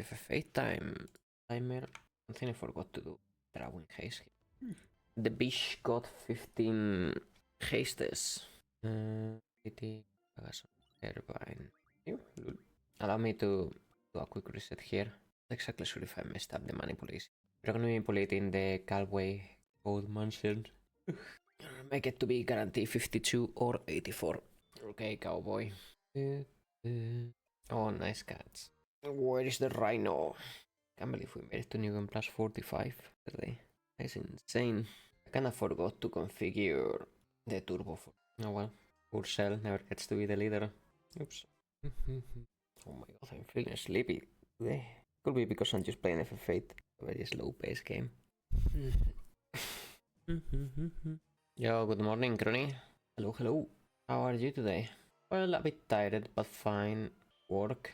FFA timer. I think I forgot to do drawing haste. The bish got 15 hastes. Turbine. Allow me to do a quick reset here. Not exactly sure if I messed up the manipulation. We're gonna manipulate in the Galway Gold Mansion. Make it to be guarantee 52 or 84. Okay, cowboy. Oh, nice cats. Where is the rhino? Can't believe we made it to New Game Plus 45 today. That's insane. I kinda forgot to configure the turbo for. Oh well. Poor Cell never gets to be the leader. Oops. Oh my god, I'm feeling sleepy today. Could be because I'm just playing FF8, a very slow pace game. Yo, good morning, Crony. Hello, hello. How are you today? Well, a bit tired, but fine. Work.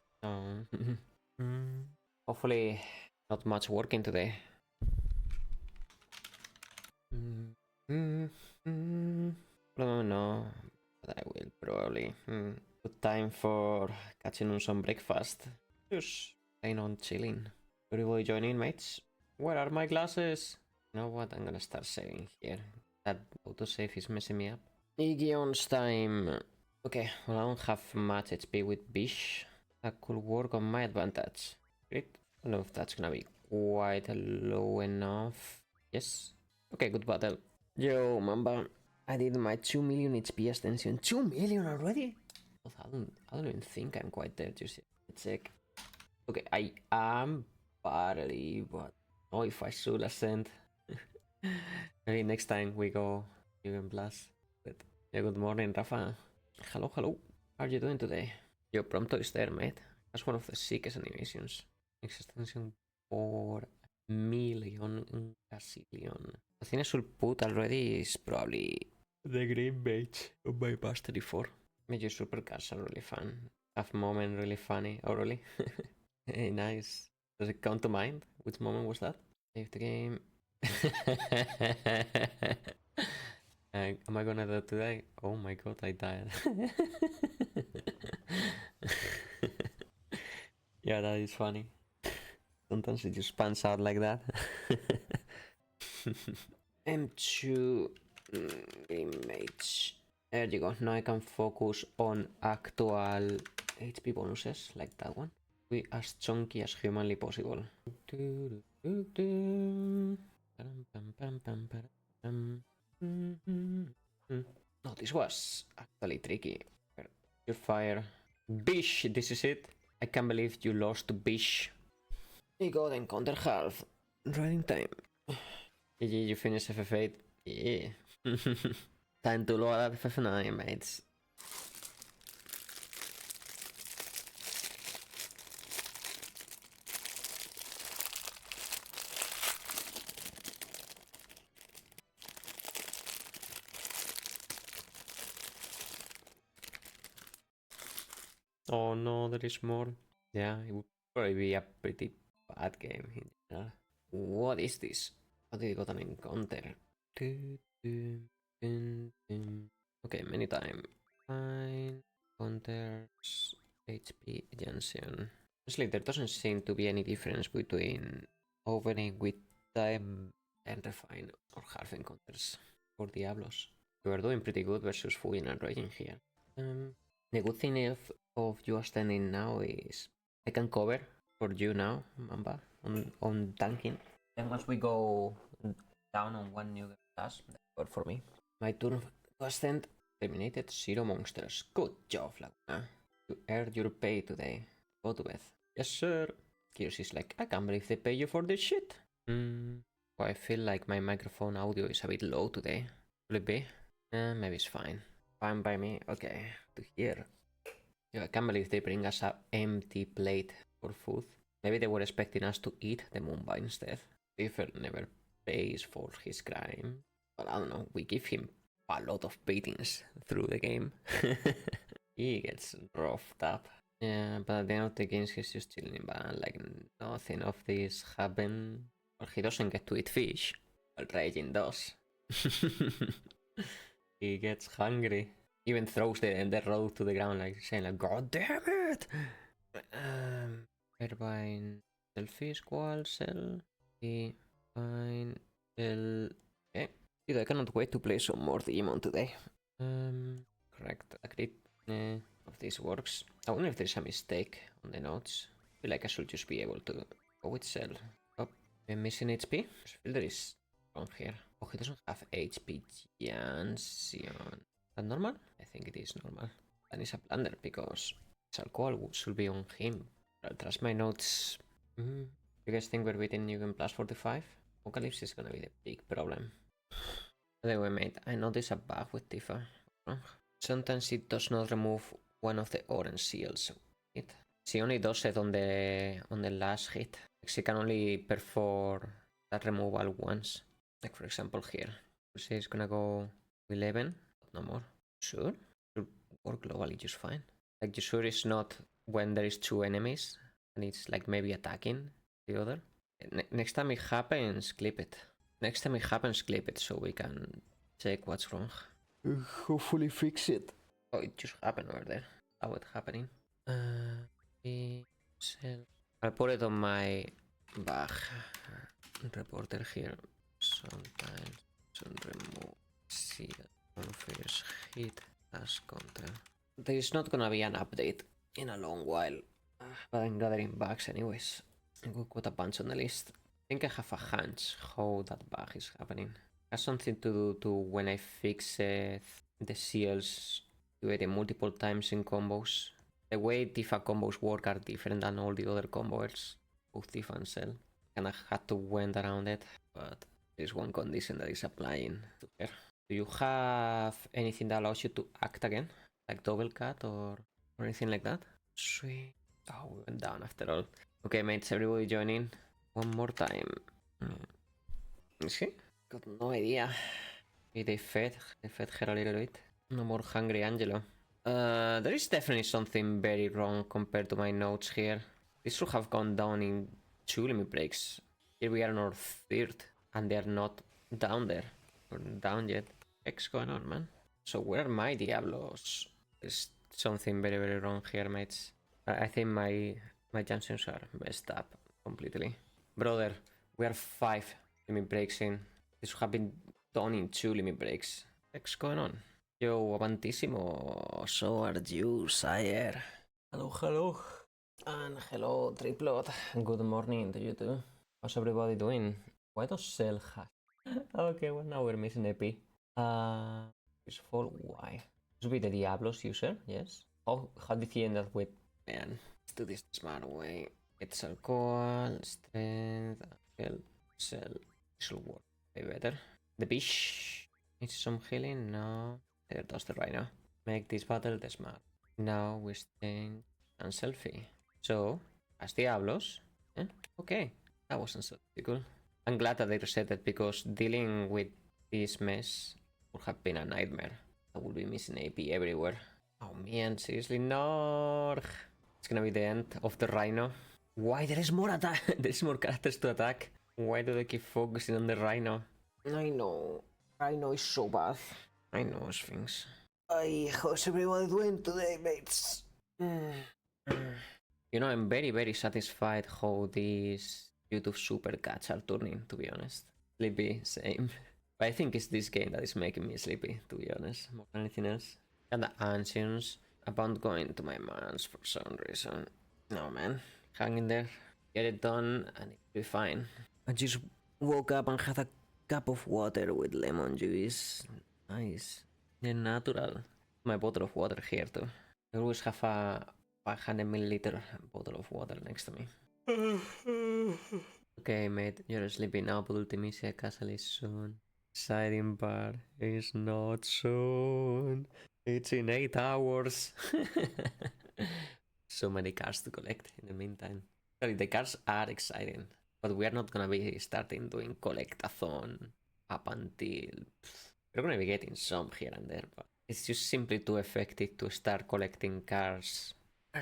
Hopefully, not much working today. No, but I will probably. Good time for catching on some breakfast. Just plain on chilling. Everybody join in, mates. Where are my glasses? You know what? I'm gonna start saving here. That autosave is messing me up. Igion's time. Okay, well, I don't have much HP with Bish. That could work on my advantage. Great. I don't know if that's gonna be quite low enough. Yes. Okay, good battle. Yo, Mamba. I did my 2 million HP extension. 2 million already? I don't even think I'm quite there just yet. Let's check. Okay, I am barely, but oh, if I should ascend. Maybe next time we go even plus. But yeah, good morning, Rafa. Hello, hello. How are you doing today? Yo, Prompto is there, mate. That's one of the sickest animations. Extension 4 million gazillion. The thing I should put already is probably the green mage on my mastery 4. Major Supercuts are really fun. Have moment really funny. Oh, really? Hey, nice. Does it come to mind? Which moment was that? Save the game. Am I gonna die today? Oh my god, I died. Yeah, that is funny. Sometimes it just pans out like that. M2 image. There you go. Now I can focus on actual HP bonuses like that one. Be as chunky as humanly possible. No, this was actually tricky. Your fire. Bish, this is it. I can't believe you lost to Bish. You got encounter half. Right in time. GG, you finished FF8. Yeah. Time to load up FF9, mates. Oh no, there is more. Yeah, it would probably be a pretty bad game in general. What is this? How did you got an encounter? Okay, many time. Fine. Encounters. HP Jensen. Honestly, there doesn't seem to be any difference between opening with time and refine or half encounters for Diablos. We are doing pretty good versus Fugin and Raging here. The good thing of you standing now is I can cover for you now, Mamba, on tanking. Then once we go down on one new task, that's good for me. My turn to ascend. Eliminated 0 monsters. Good job, Laguna. You earned your pay today. Go to bed. Yes, sir. Gears is like, I can't believe they pay you for this shit. Well, I feel like my microphone audio is a bit low today. Will it be? Maybe it's fine. Fine by me. Okay, to here. Yeah, I can't believe they bring us an empty plate for food. Maybe they were expecting us to eat the Mumbai instead. Differ never pays for his crime. Well, I don't know, we give him a lot of beatings through the game. He gets roughed up. Yeah, but at the end of the games he's just chilling in ban, like nothing of this happened. Well, he doesn't get to eat fish, but Raging does. He gets hungry. Even throws the road to the ground, like saying like, God damn it! Turbine. Selfie squall, selfie, fine, sell. Okay. Dude, I cannot wait to play some more Digimon today. Correct, agreed. If this works. I wonder if there's a mistake on the notes. I feel like I should just be able to go with sell. Oh, I'm missing HP. I feel there is wrong here. Oh, he doesn't have HP Jansion. Is that normal? I think it is normal. That is a blunder because Salcoal should be on him. I'll trust my notes. You guys think we're beating Yugen plus 45? Apocalypse is gonna be the big problem. By the way, mate, I noticed a bug with Tifa. Sometimes it does not remove one of the orange seals. She only does it on the last hit. She can only perform that removal once. Like for example here. Say it's gonna go 11, but no more. Sure? Should work globally just fine. Like you sure it's not when there is 2 enemies and it's like maybe attacking the other. Next time it happens, clip it. Next time it happens, clip it so we can check what's wrong. Hopefully fix it. Oh, it just happened over there. How it happening? I'll put it on my bag reporter here. Sometimes some remove seal on first hit as counter. There is not gonna be an update in a long while, but I'm gathering bags anyways. I've got a bunch on the list. I think I have a hunch how that bug is happening. It has something to do to when I fix the seals activated multiple times in combos. The way Tifa combos work are different than all the other combos, both Tifa and Cell. And I had to wend around it, but there's one condition that is applying to her. Do you have anything that allows you to act again? Like double cut or anything like that? Sweet. Oh, we went down after all. Okay, mates, everybody join in. One more time. See? Got no idea. Maybe they fed her a little bit. No more hungry Angelo. There is definitely something very wrong compared to my notes here. This should have gone down in 2 limit breaks. Here we are on our 3rd, and they're not down there. Or down yet. What's going on, man? So where are my Diablos? There's something very, very wrong here, mates. I think my junctions are messed up completely. Brother, we are 5 limit breaks in. This should have been done in 2 limit breaks. What's going on? Yo, Avantissimo, so are you, sire? Hello, hello. And hello, Triplot. Good morning to you too. How's everybody doing? Why does Cell have... Okay, well now we're missing AP. It's for why? Should be the Diablos user, yes. How did he end up with... Man, let's do this the smart way. It's alcohol, strength, health, Cell. This will work way better. The Bish needs some healing, no. There does the Rhino. Make this battle the smart. Now we change and selfie. So, as Diablos. Eh? Okay, that wasn't so difficult. I'm glad that they reset it because dealing with this mess would have been a nightmare. I would be missing AP everywhere. Oh man, seriously, no. It's gonna be the end of the Rhino. Why? There is more attack. There's more characters to attack. Why do they keep focusing on the Rhino? I know. Rhino is so bad. I know things. How's everybody doing today, mates? You know, I'm very, very satisfied how these YouTube Supercuts are turning, to be honest. Sleepy, same. But I think it's this game that is making me sleepy, to be honest, more than anything else. And the ancients about going to my man's for some reason. No, man. Hang in there. Get it done and it'll be fine. I just woke up and had a cup of water with lemon juice. Nice. Yeah, natural. My bottle of water here too. I always have a 500 milliliter bottle of water next to me. Okay, mate, you're sleeping now, but Ultimisia Castle is soon. Exciting part is not soon. It's in 8 hours. So many cards to collect in the meantime. Sorry, the cards are exciting, but we are not gonna be starting doing collectathon up until... We're gonna be getting some here and there, but it's just simply too effective to start collecting cards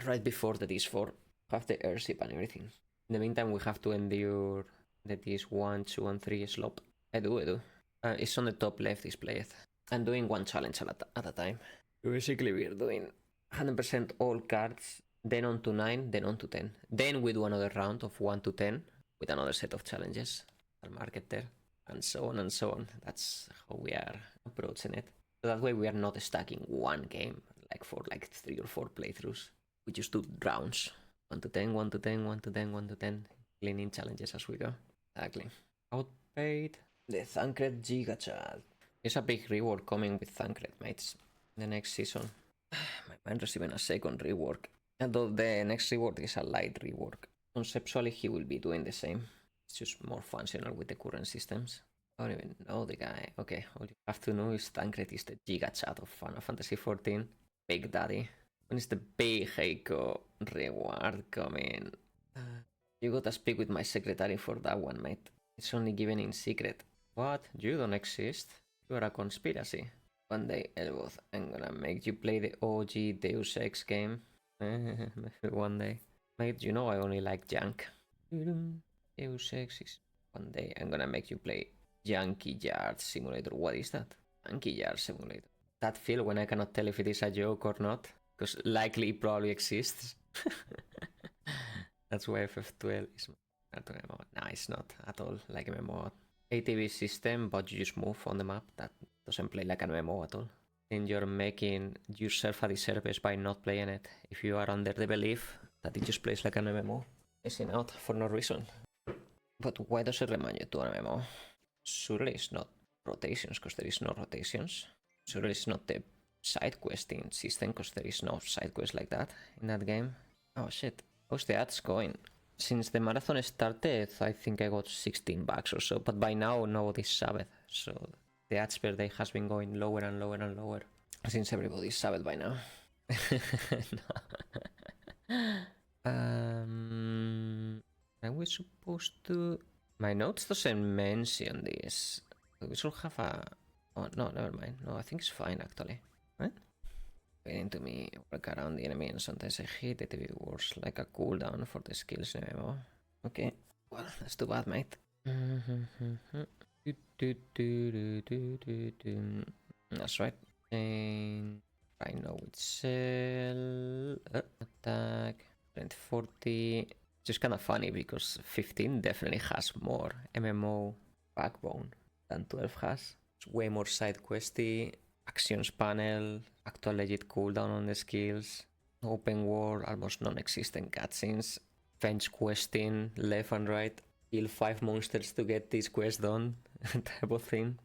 right before the DS4. Have the airship and everything. In the meantime, we have to endure the DS1, 2, and 3 slop. I do. It's on the top left displayed. I'm doing one challenge at a time. Basically, we're doing 100% all cards then on to 9, then on to 10. Then we do another round of 1 to 10 with another set of challenges. I'll mark it there. And so on and so on. That's how we are approaching it. So that way we are not stuck in one game, like for like 3 or 4 playthroughs. We just do rounds. 1 to 10, 1 to 10, 1 to 10, 1 to 10. Cleaning challenges as we go. Exactly. Outpaid. The Thancred Giga Chat. There's a big reward coming with Thancred, mates. The next season. My mind receiving a second rework. Although the next reward is a light rework. Conceptually, he will be doing the same. It's just more functional with the current systems. I don't even know the guy. Okay, all you have to know is Thancred is the Giga Chat of Final Fantasy XIV. Big Daddy. When is the big Heiko reward coming? You gotta speak with my secretary for that one, mate. It's only given in secret. What? You don't exist? You are a conspiracy. One day, Elboth, I'm gonna make you play the OG Deus Ex game. Maybe one day. Mate, you know I only like junk. Deus Ex is... One day I'm gonna make you play Junkie Yard Simulator. What is that? Junkie Yard Simulator. That feel when I cannot tell if it is a joke or not. Because likely it probably exists. That's why FF12 is not an MMO. No, it's not at all like an MMO. ATV system, but you just move on the map. That doesn't play like an MMO at all. And you're making yourself a disservice by not playing it. If you are under the belief that it just plays like an MMO. Missing out for no reason. But why does it remind you to an MMO? Surely it's not rotations, because there is no rotations. Surely it's not the side questing system, because there is no side quest like that in that game. Oh shit. How's the ads going? Since the marathon started, I think I got 16 bucks or so, but by now nobody's Sabbath, so the ads per day has been going lower and lower and lower since everybody's Sabbath by now. Are we supposed to... My notes doesn't mention this. We should have a... Oh, no, never mind. No, I think it's fine actually. Right? Waiting to me work around the enemy and sometimes I hit it if it works like a cooldown for the skills in MMO. Okay, well, that's too bad, mate. That's right. And I know it's cell attack 40. It's just kind of funny because 15 definitely has more MMO backbone than 12 has. It's way more side questy. Actions panel, actual legit cooldown on the skills, open world, almost non-existent cutscenes, fetch questing left and right, kill 5 monsters to get this quest done, type of thing.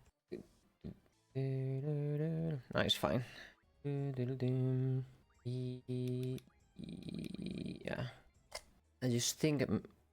Nice, fine. Yeah. I just think,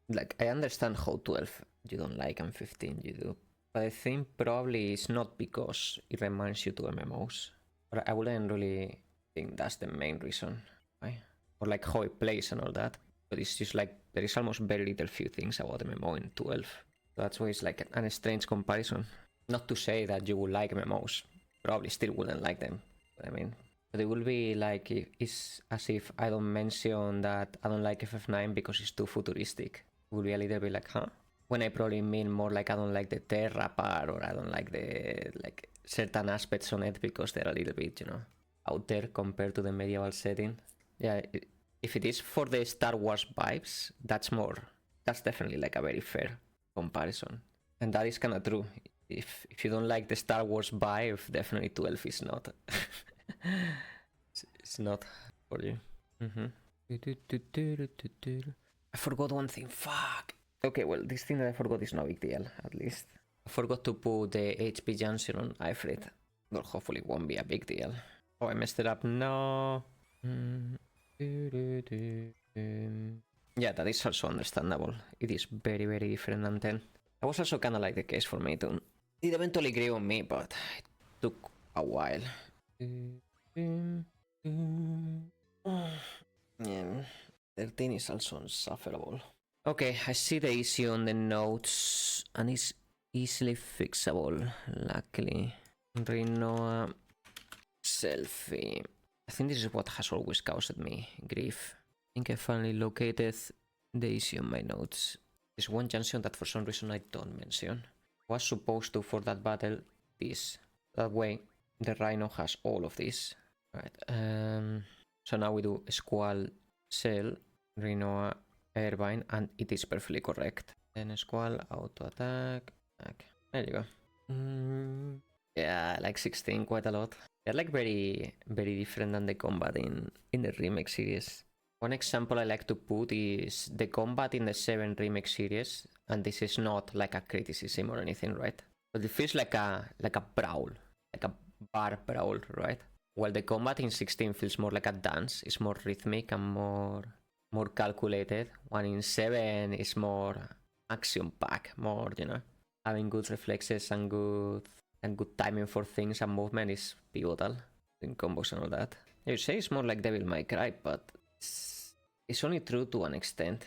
like, I understand how 12 you don't like and 15 you do. But I think probably it's not because it reminds you to MMOs. But I wouldn't really think that's the main reason. Right? Or like how it plays and all that. But it's just like there is almost very little few things about MMO in 12. So that's why it's like a strange comparison. Not to say that you would like MMOs. Probably still wouldn't like them. But I mean, but it will be like, it's as if I don't mention that I don't like FF9 because it's too futuristic. It will be a little bit like, huh? When I probably mean more like I don't like the Terra part or I don't like the like certain aspects on it because they're a little bit, you know, out there compared to the medieval setting. Yeah, if it is for the Star Wars vibes, that's definitely like a very fair comparison. And that is kind of true. If you don't like the Star Wars vibe, definitely 12 is not. It's not for you. I forgot one thing, fuck. Okay, well, this thing that I forgot is no big deal, at least. I forgot to put the HP Junction on Ifrit. Well, hopefully it won't be a big deal. Oh, I messed it up. No. Yeah, that is also understandable. It is very, very different than 10. That was also kind of like the case for me too. It eventually grew on me, but it took a while. Yeah, 13 is also unsufferable. Okay, I see the issue on the notes, and it's easily fixable, luckily. Renoa selfie. I think this is what has always caused me grief. I think I finally located the issue on my notes. There's one junction that for some reason I don't mention. I was supposed to, for that battle, this. That way, the Rhino has all of this. Right. So now we do Squall Cell, Rinoa, Airvine, and it is perfectly correct. Then Squall, auto attack. There you go. Yeah, like 16, quite a lot. They're like very different than the combat in the remake series. One example I like to put is the combat in the 7 remake series, and this is not like a criticism or anything, right? But it feels like a brawl, like a bar brawl, right? While the combat in 16 feels more like a dance, it's more rhythmic and more calculated. One in 7 is more action pack, more, you know, having good reflexes and good timing for things and movement is pivotal in combos and all that. You say it's more like Devil May Cry, but it's only true to an extent,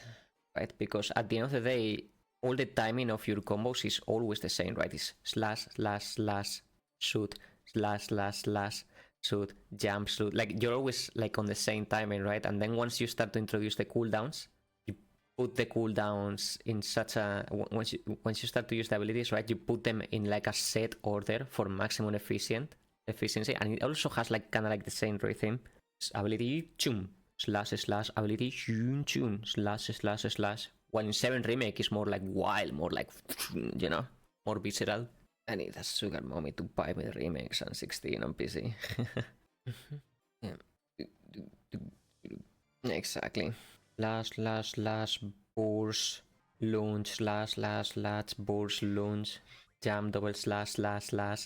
right? Because at the end of the day, all the timing of your combos is always the same, right? It's slash, slash, slash, shoot, slash, slash, slash, shoot, jump, shoot. Like, you're always like on the same timing, right? And then once you start to introduce the cooldowns, you put the cooldowns in such a... Once you start to use the abilities, right? You put them in like a set order for maximum efficiency. And it also has like kind of like the same rhythm. Ability, chum, slash, slash, ability, chum, chum, slash, slash, slash. While in 7 remake is more like wild, more like, you know, more visceral. I need a sugar mommy to buy me the remakes on 16 on PC. Yeah. Exactly. Slash, burst, launch, slash, burst, launch, jump, double slash,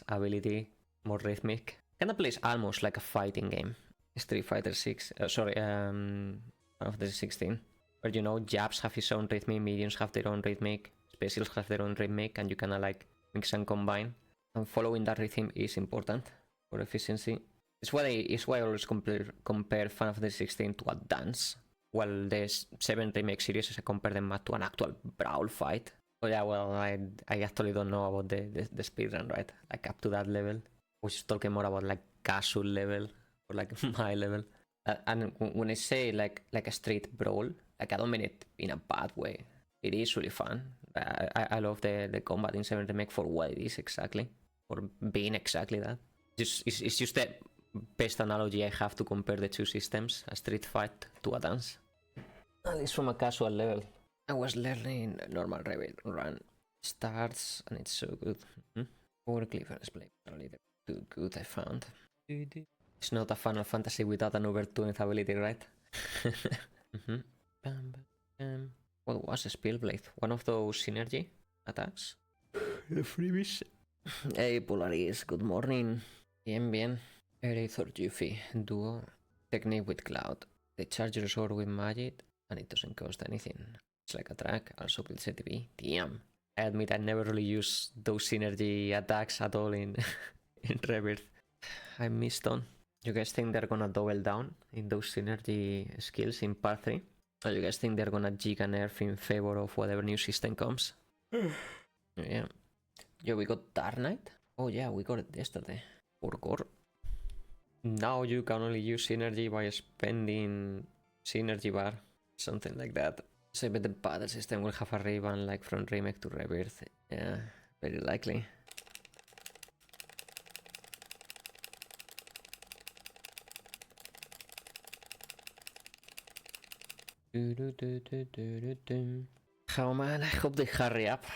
ability, more rhythmic. Kinda plays almost like a fighting game. Street Fighter 6, Final Fantasy 16. Where, you know, jabs have his own rhythmic, mediums have their own rhythmic, specials have their own rhythmic, and you kinda like mix and combine. And following that rhythm is important for efficiency. It's why I always compare Final Fantasy 16 to a dance. While the 7 remake series, I compare them to an actual brawl fight. Oh yeah, well, I actually don't know about the speedrun, right? Like up to that level. I was talking more about like casual level or like my level. And when I say like a street brawl, like I don't mean it in a bad way. It is really fun. I love the combat in 7 remake for what it is exactly, for being exactly that. It's just the best analogy I have to compare the two systems, a street fight to a dance. At least from a casual level. I was learning normal Revit run. Starts and it's so good. Or Clifford's play, probably too good I found. It's not a Final Fantasy without an overtuned ability, right? What was a Spellblade? One of those synergy attacks? The freebies. Hey Polaris, good morning. Bien. Eraser Yuffie, duo. Technique with Cloud. They charge your sword with magic and it doesn't cost anything. It's like a track, also builds ATB. Damn. I admit I never really use those synergy attacks at all in Rebirth. I missed on. You guys think they're gonna double down in those synergy skills in part 3? Or you guys think they're gonna giga nerf in favor of whatever new system comes? Yeah. Yo, we got Dark Knight? Oh yeah, we got it yesterday. Core. Now you can only use synergy by spending synergy bar. Something like that. So I bet the battle system will have a revamp like from Remake to Rebirth. Yeah, very likely. Oh man, I hope they hurry up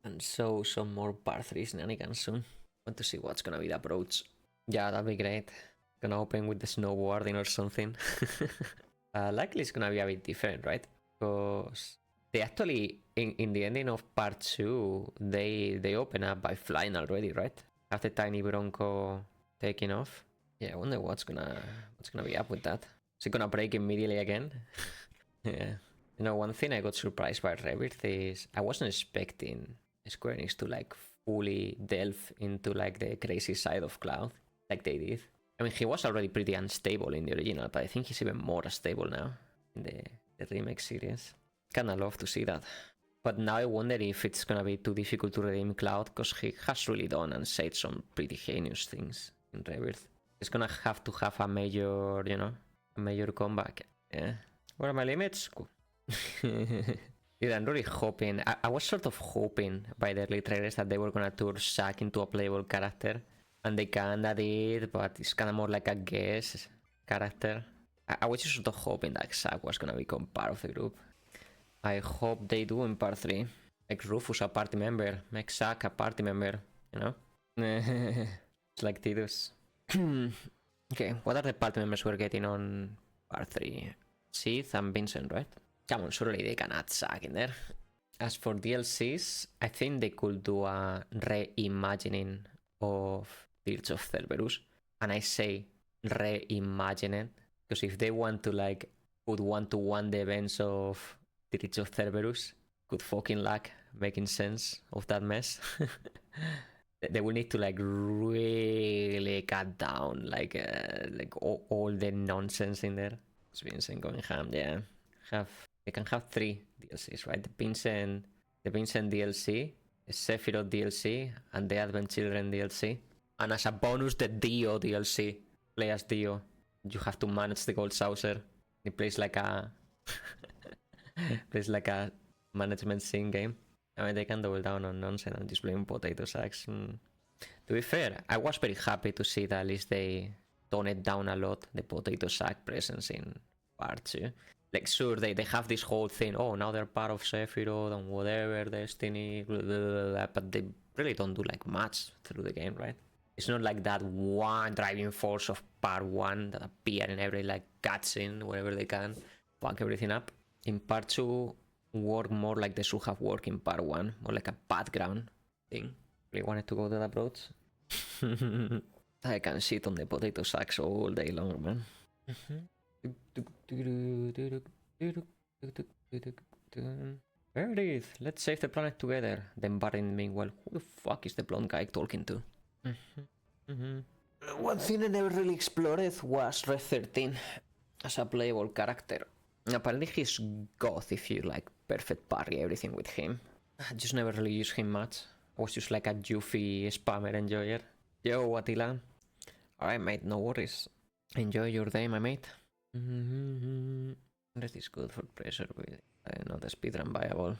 and show some more part 3 shenanigans soon. Want to see what's gonna be the approach. Yeah, that'd be great. Gonna open with the snowboarding or something. Likely it's gonna be a bit different, right? Because they actually, in the ending of part 2, they open up by flying already, right? Have the tiny Bronco taking off. Yeah, I wonder what's gonna be up with that. Is it gonna break immediately again? Yeah. You know, one thing I got surprised by Rebirth is I wasn't expecting Square Enix to like fully delve into like the crazy side of Cloud like they did. I mean, he was already pretty unstable in the original, but I think he's even more stable now in the remake series. Kinda love to see that. But now I wonder if it's gonna be too difficult to redeem Cloud, because he has really done and said some pretty heinous things in Rebirth. He's gonna have to have a major, you know, a major comeback. Yeah. What are my limits? Cool. Dude, I'm really hoping... I was sort of hoping by the early trailers that they were gonna turn Zack into a playable character. And they kinda did, but it's kinda more like a guess character. I was just sort of hoping that Zack was gonna become part of the group. I hope they do in part 3. Make Rufus a party member, make Zack a party member, you know? It's like Tidus. Okay, what are the party members we're getting on part 3? Sith and Vincent, right? Come on, surely they can add Zack in there. As for DLCs, I think they could do a reimagining of Tears of Cerberus. And I say reimagining, because if they want to like put one-to-one the events of Tears of Cerberus, good fucking luck making sense of that mess. They will need to like really cut down like all the nonsense in there. It's Vincent going ham, yeah. They can have 3 DLCs, right? The Vincent DLC, the Sephiroth DLC, and the Advent Children DLC. And as a bonus, the Dio DLC. Play as Dio. You have to manage the Gold Saucer. It plays like a management sim game. I mean, they can double down on nonsense and just blame potato sacks. To be fair, I was very happy to see that at least they tone it down a lot, the potato sack presence in part 2. Like, sure, they have this whole thing, oh, now they're part of Sephiroth and whatever, Destiny, blah, blah, blah, blah, but they really don't do like much through the game, right? It's not like that one driving force of part 1 that appear in every like cutscene wherever they can fuck everything up. In part 2, work more like they should have worked in part 1, more like a background thing. Really wanted to go that approach. I can sit on the potato sacks all day long, man. There it is. Let's save the planet together. Then Barin meanwhile, who the fuck is the blonde guy talking to? One thing I never really explored was Red 13 as a playable character. Apparently he's goth if you like perfect parry everything with him. I just never really used him much. I was just like a goofy spammer enjoyer. Yo, Attila. Alright, mate, no worries. Enjoy your day, my mate. That is good for pressure, but not a speedrun viable.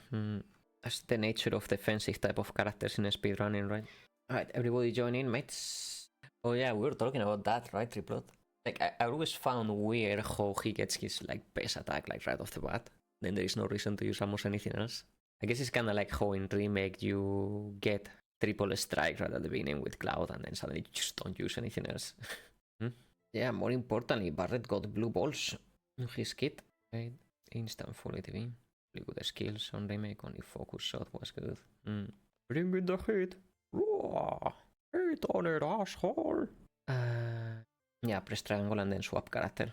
That's the nature of defensive type of characters in speedrunning, right? Alright, everybody join in, mates. Oh yeah, we were talking about that, right, Triplot? Like, I always found weird how he gets his, like, base attack, like, right off the bat. Then there is no reason to use almost anything else. I guess it's kinda like how in Remake you get triple strike right at the beginning with Cloud and then suddenly you just don't use anything else. Yeah, more importantly, Barret got blue balls in his kit. Right? Instant full ATV. Really good skills on Remake, only focus shot was good. Bring in the hit! Roar! Hit on it, asshole! Yeah, press triangle and then swap character.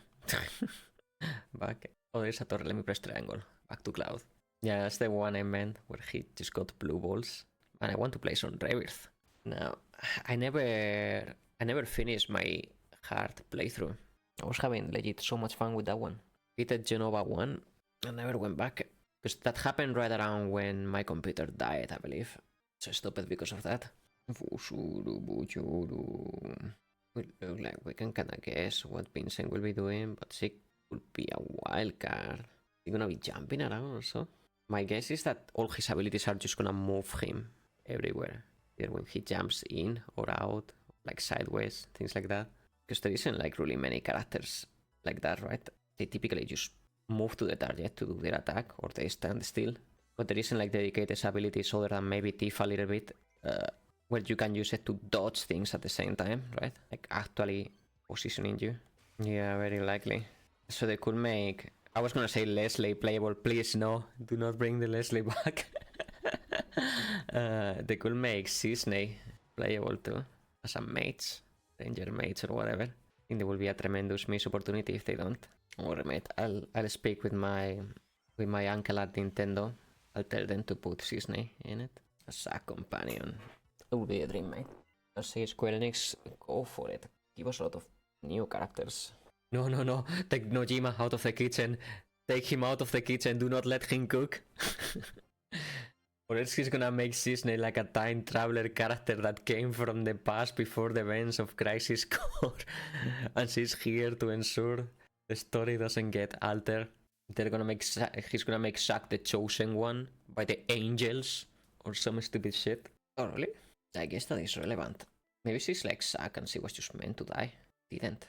Back. Oh, there's a torre, let me press triangle. Back to Cloud. Yeah, that's the one I meant, where he just got blue balls. And I want to play some Rebirth. Now, I never finished my hard playthrough. I was having legit so much fun with that one. Hit a Genova 1 and never went back. Because that happened right around when my computer died, I believe. So I stopped it because of that. Would look like we can kinda guess what Vincent will be doing, but she could be a wild card. He's gonna be jumping around or so. My guess is that all his abilities are just gonna move him everywhere. Either when he jumps in or out, like sideways, things like that. Because there isn't like really many characters like that, right? They typically just move to the target to do their attack, or they stand still. But there isn't like dedicated abilities other than maybe Tifa a little bit, where you can use it to dodge things at the same time, right? Like actually positioning you. Yeah, very likely. So they could make... I was gonna say Leslie playable, please no, do not bring the Leslie back. They could make Cisney playable too, as a mage, ranger mage or whatever. I think there will be a tremendous missed opportunity if they don't. Or mate, I'll speak with my uncle at Nintendo. I'll tell them to put Cisney in it as a companion. It would be a dream, mate. I'll say Square Enix, go for it. Give us a lot of new characters. No, take Nojima out of the kitchen. Take him out of the kitchen, do not let him cook. Or else he's gonna make Cisne like a time traveler character that came from the past before the events of Crisis Core. And she's here to ensure the story doesn't get altered. He's gonna make Zack the chosen one by the angels or some stupid shit. Oh really? I guess that is relevant. Maybe she's like Zack and she was just meant to die. Didn't.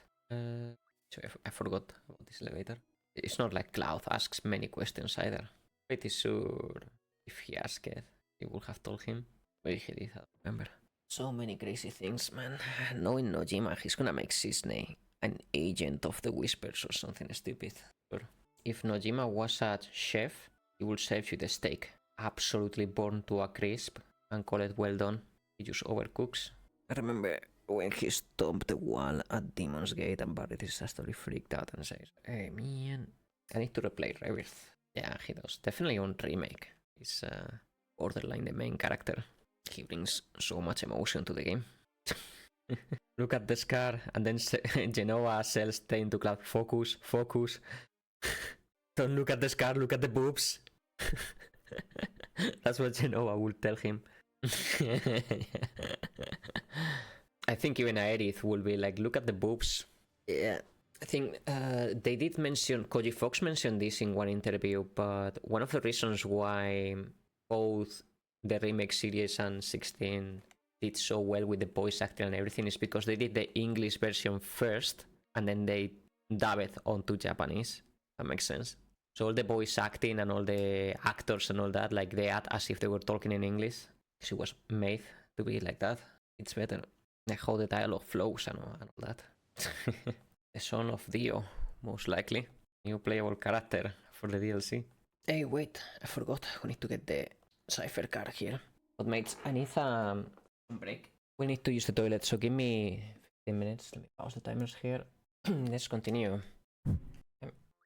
So I forgot about this elevator. It's not like Cloud asks many questions either. Pretty sure if he asked it, he would have told him. Maybe he did, I don't remember. So many crazy things, man. Knowing Nojima, he's gonna make Cisne an agent of the Whispers or something stupid. But if Nojima was a chef, he would serve you the steak, absolutely burned to a crisp, and call it well done. He just overcooks. I remember when he stomped the wall at Demon's Gate and Barry disastrously freaked out and says, "Hey man, I need to replay Rebirth." Yeah, he does. Definitely on remake. He's borderline the main character. He brings so much emotion to the game. Look at the scar, and then Genoa sells Tain to Cloud. Focus, focus. Don't look at the scar, look at the boobs. That's what Genoa would tell him. I think even Aerith will be like, look at the boobs. Yeah, I think they did mention, Koji Fox mentioned this in one interview, but one of the reasons why both the remake series and 16 did so well with the voice acting and everything is because they did the English version first and then they dub it onto Japanese. That makes sense. So all the voice acting and all the actors and all that, like they act as if they were talking in English. Because it was made to be like that. It's better. Like how the dialogue flows and all that. The son of Dio, most likely. New playable character for the DLC. Hey, wait, I forgot. We need to get the cipher card here. But mates, I need a break. We need to use the toilet, so give me 15 minutes. Let me pause the timers here. Let's continue.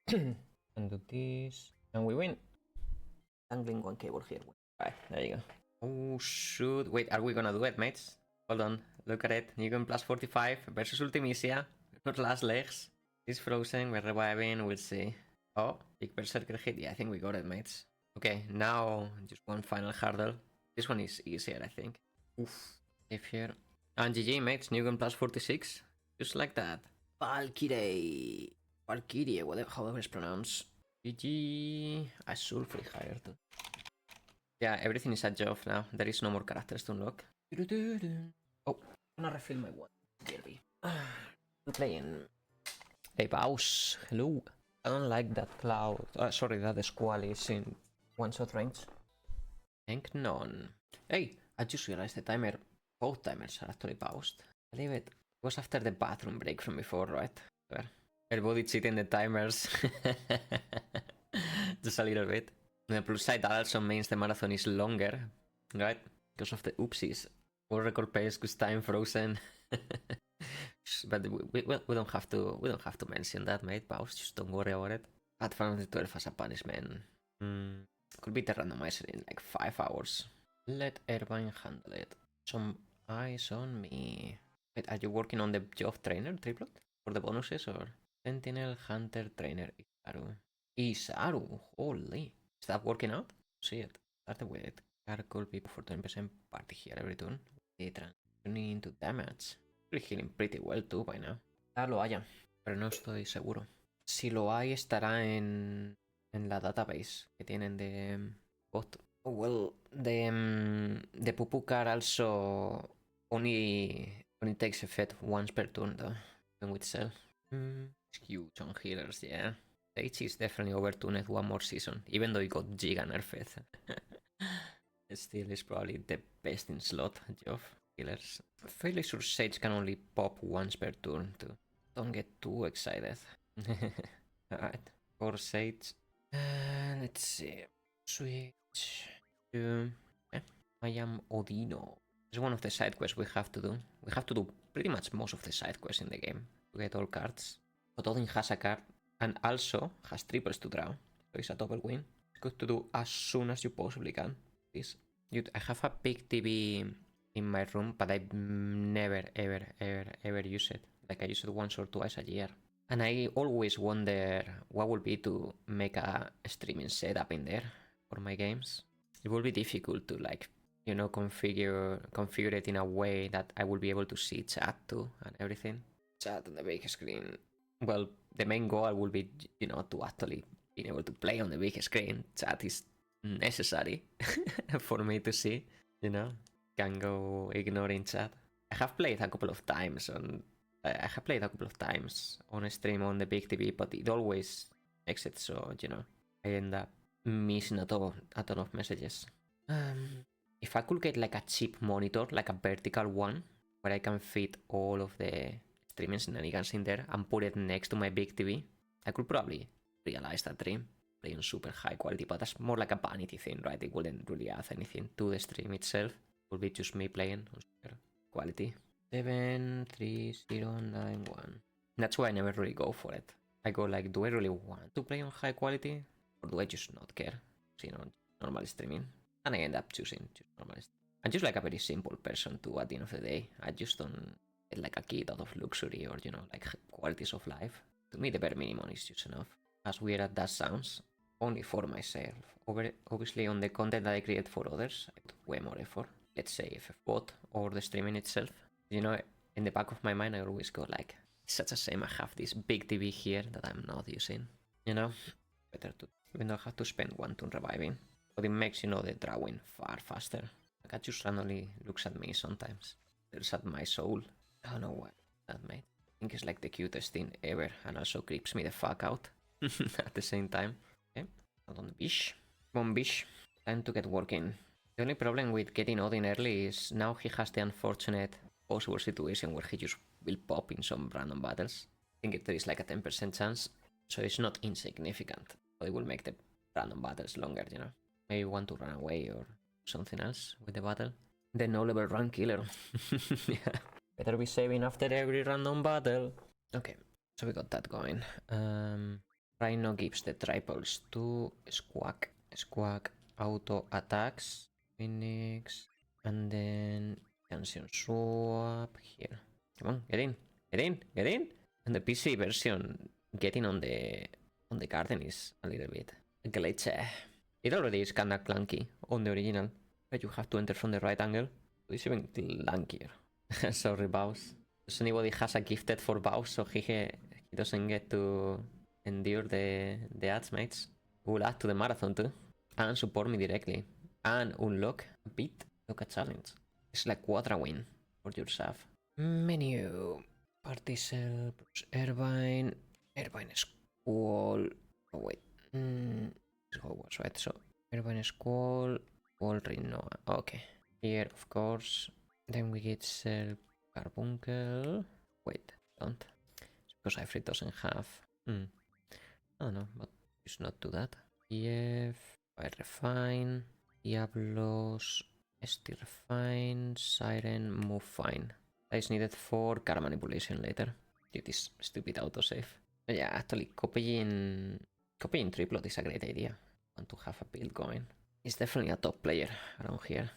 And do this. And we win. Dangling one cable here. Right, there you go. Oh, shoot. Wait, are we gonna do it, mates? Hold on. Look at it. Negan plus 45 versus Ultimisia. Not last legs. He's frozen. We're reviving. We'll see. Oh, big berserker hit. Yeah, I think we got it, mates. Okay, now just one final hurdle. This one is easier, I think. Oof. If here. And GG, mates. Negan plus 46. Just like that. Valkyrie. Valkyrie, whatever, however it's pronounced. GG. I should free hire too. Yeah, everything is a job now. There is no more characters to unlock. Oh, I'm gonna refill my water. Derby. We're playing. Hey, Baus. Hello. I don't like that Cloud. Sorry, that the Squall is in one-shot range. Thank none. Hey, I just realized the timer. Both timers are actually paused. I believe it was after the bathroom break from before, right? Where everybody cheating the timers. Just a little bit. The plus side, that also means the marathon is longer, right? Because of the oopsies. World record pace, because time frozen. But we don't have to mention that, mate. Pause, just don't worry about it. At Final 12 as a punishment. Could be the randomizer in like 5 hours. Let Irvine handle it. Some eyes on me. Wait, are you working on the job trainer triplet? For the bonuses or? Sentinel, Hunter, Trainer, Isaru. Isaru, holy. Is that working out? See it. Started with it. Carcool people for 20% party here every turn. They transitioning into damage. Estoy healing pretty well too by now. Quizá lo haya, pero no estoy seguro. Si lo hay, estará en la database que tienen de bot. Oh, well, the Pupu card also only takes effect once per turn though, even with Cell. It's huge on healers, yeah. H is definitely overtuned one more season, even though it got giga nerfed. It still is probably the best in slot of healers. Fairly sure Sage can only pop once per turn too. Don't get too excited. Alright, for Sage. Let's see. Switch to... I am Odino. It's one of the side quests we have to do. We have to do pretty much most of the side quests in the game to get all cards. But Odin has a card and also has triples to draw. So it's a double win. It's good to do as soon as you possibly can. This. I have a big TV in my room, but I never ever use it. Like I use it once or twice a year. And I always wonder what would be to make a streaming setup in there for my games. It will be difficult to like, you know, configure it in a way that I will be able to see chat too and everything. Chat on the big screen. Well, the main goal will be, you know, to actually being able to play on the big screen. Chat is necessary for me to see, you know. Can go ignoring chat. I have played a couple of times on I have played a couple of times on a stream on the big TV, but it always makes it so, you know, I end up missing a ton of messages. If I could get like a cheap monitor, like a vertical one, where I can fit all of the streaming shenanigans in there and put it next to my big TV, I could probably realize that dream, play on super high quality, but that's more like a vanity thing, right? It wouldn't really add anything to the stream itself. It would be just me playing on super quality. 73091. That's why I never really go for it. I go like, do I really want to play on high quality? Or do I just not care? You know, normal streaming. And I end up choosing just normal streaming. I'm just like a very simple person too at the end of the day. I just don't get like a kid out of luxury or, you know, like qualities of life. To me, the bare minimum is just enough. As weird as that sounds, only for myself. Obviously, on the content that I create for others, I put way more effort. Let's say FFbot or the streaming itself. You know, in the back of my mind, I always go like, it's such a shame I have this big TV here that I'm not using. You know, better to, even though I have to spend one to reviving. But it makes, you know, the drawing far faster. Like, I just randomly looks at me sometimes. There's at my soul. I don't know what that made. I think it's like the cutest thing ever and also creeps me the fuck out at the same time. Okay, not on the bish. Come on, bish. Time to get working. The only problem with getting Odin early is now he has the unfortunate possible situation where he just will pop in some random battles. I think there is like a 10% chance, so it's not insignificant, but it will make the random battles longer, you know. Maybe want to run away or something else with the battle. The no level run killer. Yeah. Better be saving after every random battle. Okay, so we got that going. Rhino gives the triples to Squawk. Squawk auto attacks Phoenix, and then Tension swap here. Come on, get in, get in, get in. And the PC version getting on the garden is a little bit glitchy. It already is kinda clunky on the original, but you have to enter from the right angle. It's even clunkier. Sorry, Baus. Does anybody has a gifted for Baus so he doesn't get to endure the ads, mates? We'll add to the marathon too. And support me directly. And unlock a bit. Look a challenge. It's like quadra win for yourself. Menu. Party cell. Irvine. Irvine Squall. Oh wait. Was right. So Irvine Squall. Wall Rhino. Okay. Here, of course. Then we get Cell Carbuncle. Wait, don't. Because Ifrit doesn't have. I don't know, but just not do that. EF. Fire Refine. Diablos. ST Refine. Siren. Move Fine. That is needed for car manipulation later. It is stupid autosave. But yeah, actually copying triplet is a great idea. Want to have a build going. He's definitely a top player around here.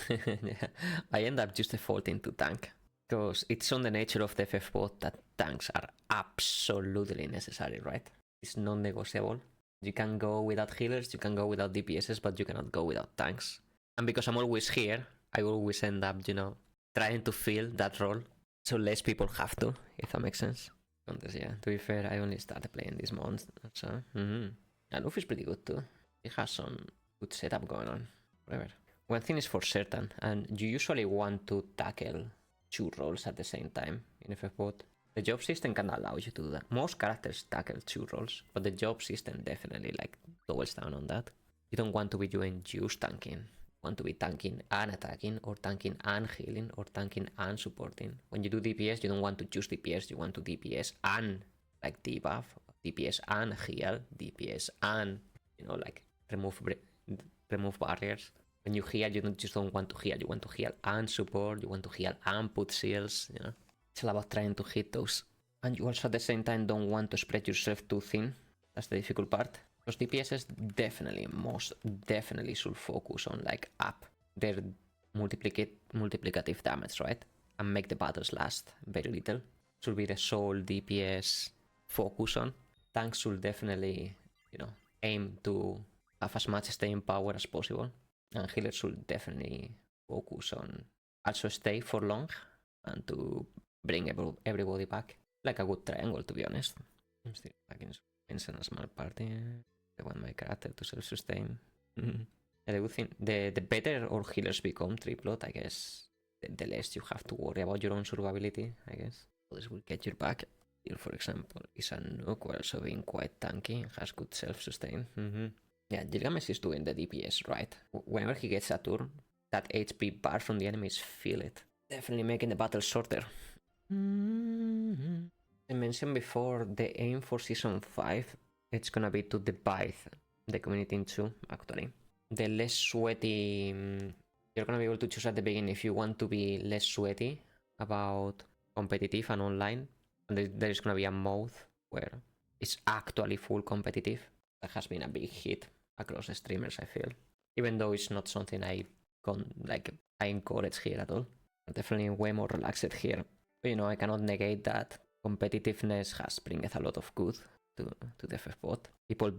Yeah. I end up just defaulting to tank. Because it's on the nature of the FFbot that tanks are absolutely necessary, right? It's non-negotiable. You can go without healers, you can go without DPSs, but you cannot go without tanks. And because I'm always here, I always end up, you know, trying to fill that role. So less people have to, if that makes sense. Because yeah, to be fair, I only started playing this month, so... And Luffy is pretty good too. He has some good setup going on. Whatever. One thing is for certain, and you usually want to tackle two roles at the same time in FFbot. The job system can allow you to do that. Most characters tackle two roles, but the job system definitely like doubles down on that. You don't want to be doing just tanking. You want to be tanking and attacking, or tanking and healing, or tanking and supporting. When you do DPS, you don't want to just DPS, you want to DPS and like debuff, DPS and heal, DPS and, you know, like remove barriers. When you heal, you don't want to heal, you want to heal and support, you want to heal and put seals, you know. It's all about trying to hit those. And you also at the same time don't want to spread yourself too thin. That's the difficult part. Because DPSs most definitely should focus on like up their multiplicative damage, right? And make the battles last very little. Should be the sole DPS focus on. Tanks should definitely, you know, aim to have as much staying power as possible. And healers should definitely focus on also stay for long and to bring everybody back. Like a good triangle, to be honest. I'm still back in a small party. I want my character to self-sustain. The good thing, the better our healers become triplet, I guess, the less you have to worry about your own survivability, I guess. This will get your back. Here, for example, is a nuke, while also being quite tanky, has good self-sustain. Yeah, Gilgamesh is doing the DPS right. Whenever he gets a turn, that HP bar from the enemies feel it. Definitely making the battle shorter. I mentioned before, the aim for Season 5, it's gonna be to divide the community in two, actually. The less sweaty... you're gonna be able to choose at the beginning if you want to be less sweaty about competitive and online. And there is gonna be a mode where it's actually full competitive. That has been a big hit across the streamers, I feel. Even though it's not something I encourage here at all. I'm definitely way more relaxed here. But, you know, I cannot negate that competitiveness has bringeth a lot of good to the FFbot. People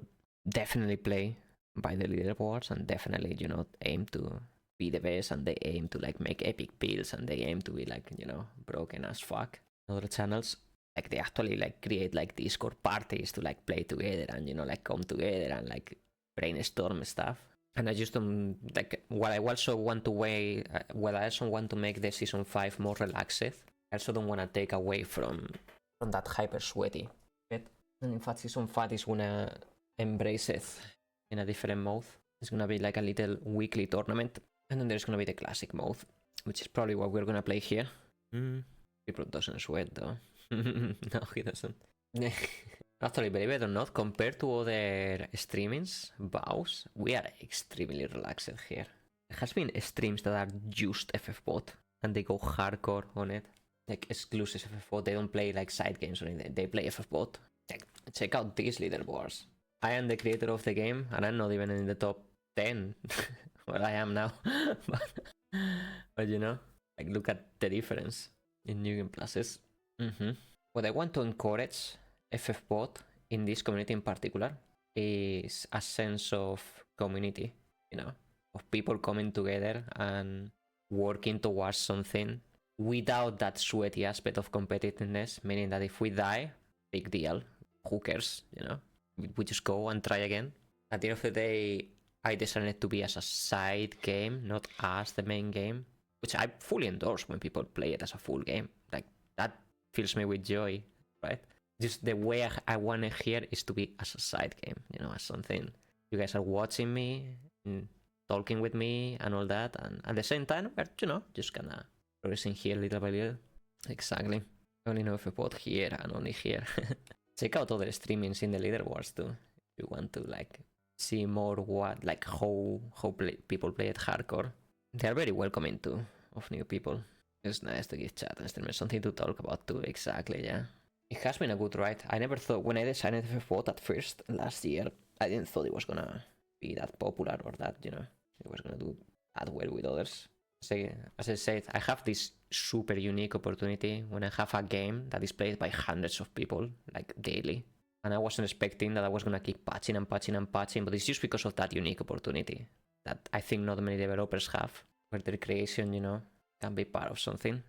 definitely play by the leaderboards and definitely, you know, aim to be the best, and they aim to like make epic builds, and they aim to be like, you know, broken as fuck. Other channels, like, they actually like create like Discord parties to like play together and, you know, like come together and like brainstorm stuff. And I just don't like, while I also want to I also want to make the Season 5 more relaxed, I also don't want to take away from that hyper sweaty bit. And in fact, Season 5 is gonna embrace it in a different mode. It's gonna be like a little weekly tournament, and then there's gonna be the classic mode, which is probably what we're gonna play here. People doesn't sweat though. No, he doesn't. Actually, believe it or not, compared to other streamings, bows, we are extremely relaxed here. There has been streams that are just FFbot, and they go hardcore on it. Like, exclusive FFbot, they don't play like side games or anything, they play FFbot. Like, check out these leaderboards. I am the creator of the game, and I'm not even in the top 10. Well, I am now. But you know, like, look at the difference in New Game Pluses. What I want to encourage FFbot in this community in particular is a sense of community, you know, of people coming together and working towards something without that sweaty aspect of competitiveness, meaning that if we die, big deal, who cares, you know, we just go and try again. At the end of the day, I designed it to be as a side game, not as the main game, which I fully endorse when people play it as a full game. Like, that fills me with joy, right? Just the way I want it here is to be as a side game, you know, as something you guys are watching me and talking with me and all that, and at the same time, we're, you know, just kinda progressing here little by little. Exactly. I only know FFbot here and only here. Check out other streamings in the leaderboards too, if you want to like see more how people play it hardcore. They are very welcoming too of new people. It's nice to give chat and streamers something to talk about too. Exactly, yeah. It has been a good ride. I never thought, when I designed FFbot at first last year, I didn't thought it was gonna be that popular or that, you know, it was gonna do that well with others. As I said, I have this super unique opportunity when I have a game that is played by hundreds of people, like daily. And I wasn't expecting that I was gonna keep patching and patching and patching, but it's just because of that unique opportunity that I think not many developers have, where their creation, you know, can be part of something,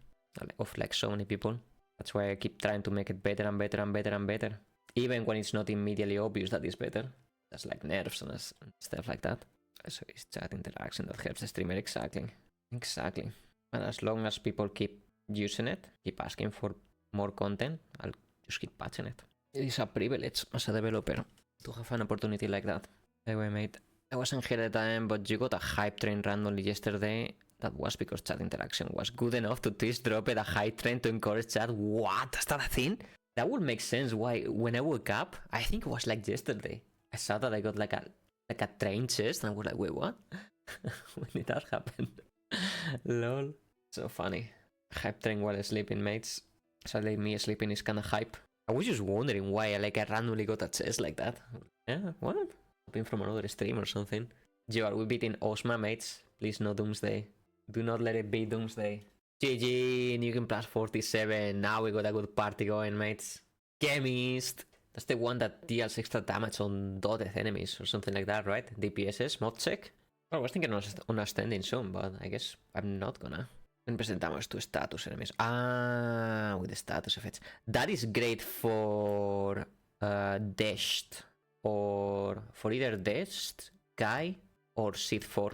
of like so many people. That's why I keep trying to make it better and better and better and better. Even when it's not immediately obvious that it's better. That's like nerfs and stuff like that. So it's chat interaction that helps the streamer, exactly. Exactly. And as long as people keep using it, keep asking for more content, I'll just keep patching it. It is a privilege as a developer to have an opportunity like that. Anyway, mate, I wasn't here at the time, but you got a hype train randomly yesterday. That was because chat interaction was good enough to twist drop it a hype train to encourage chat. What? Is that a thing? That would make sense why when I woke up, I think it was like yesterday, I saw that I got like a train chest and I was like, wait, what? When did that happen? Lol. So funny. Hype train while sleeping, mates. Sadly, me sleeping is kinda hype. I was just wondering why I randomly got a chest like that. Yeah, what? Hoping from another stream or something. Yo, are we beating Osma, mates? Please no Doomsday. Do not let it be Doomsday. GG, New Game Plus 47. Now we got a good party going, mates. Chemist. That's the one that deals extra damage on dotted enemies or something like that, right? DPSs, mod check. Well, I was thinking on a standing soon, but I guess I'm not gonna. And presentamos to status enemies. Ah, with the status effects. That is great for Dashed. Or for either Dashed, Guy, or Seed 4.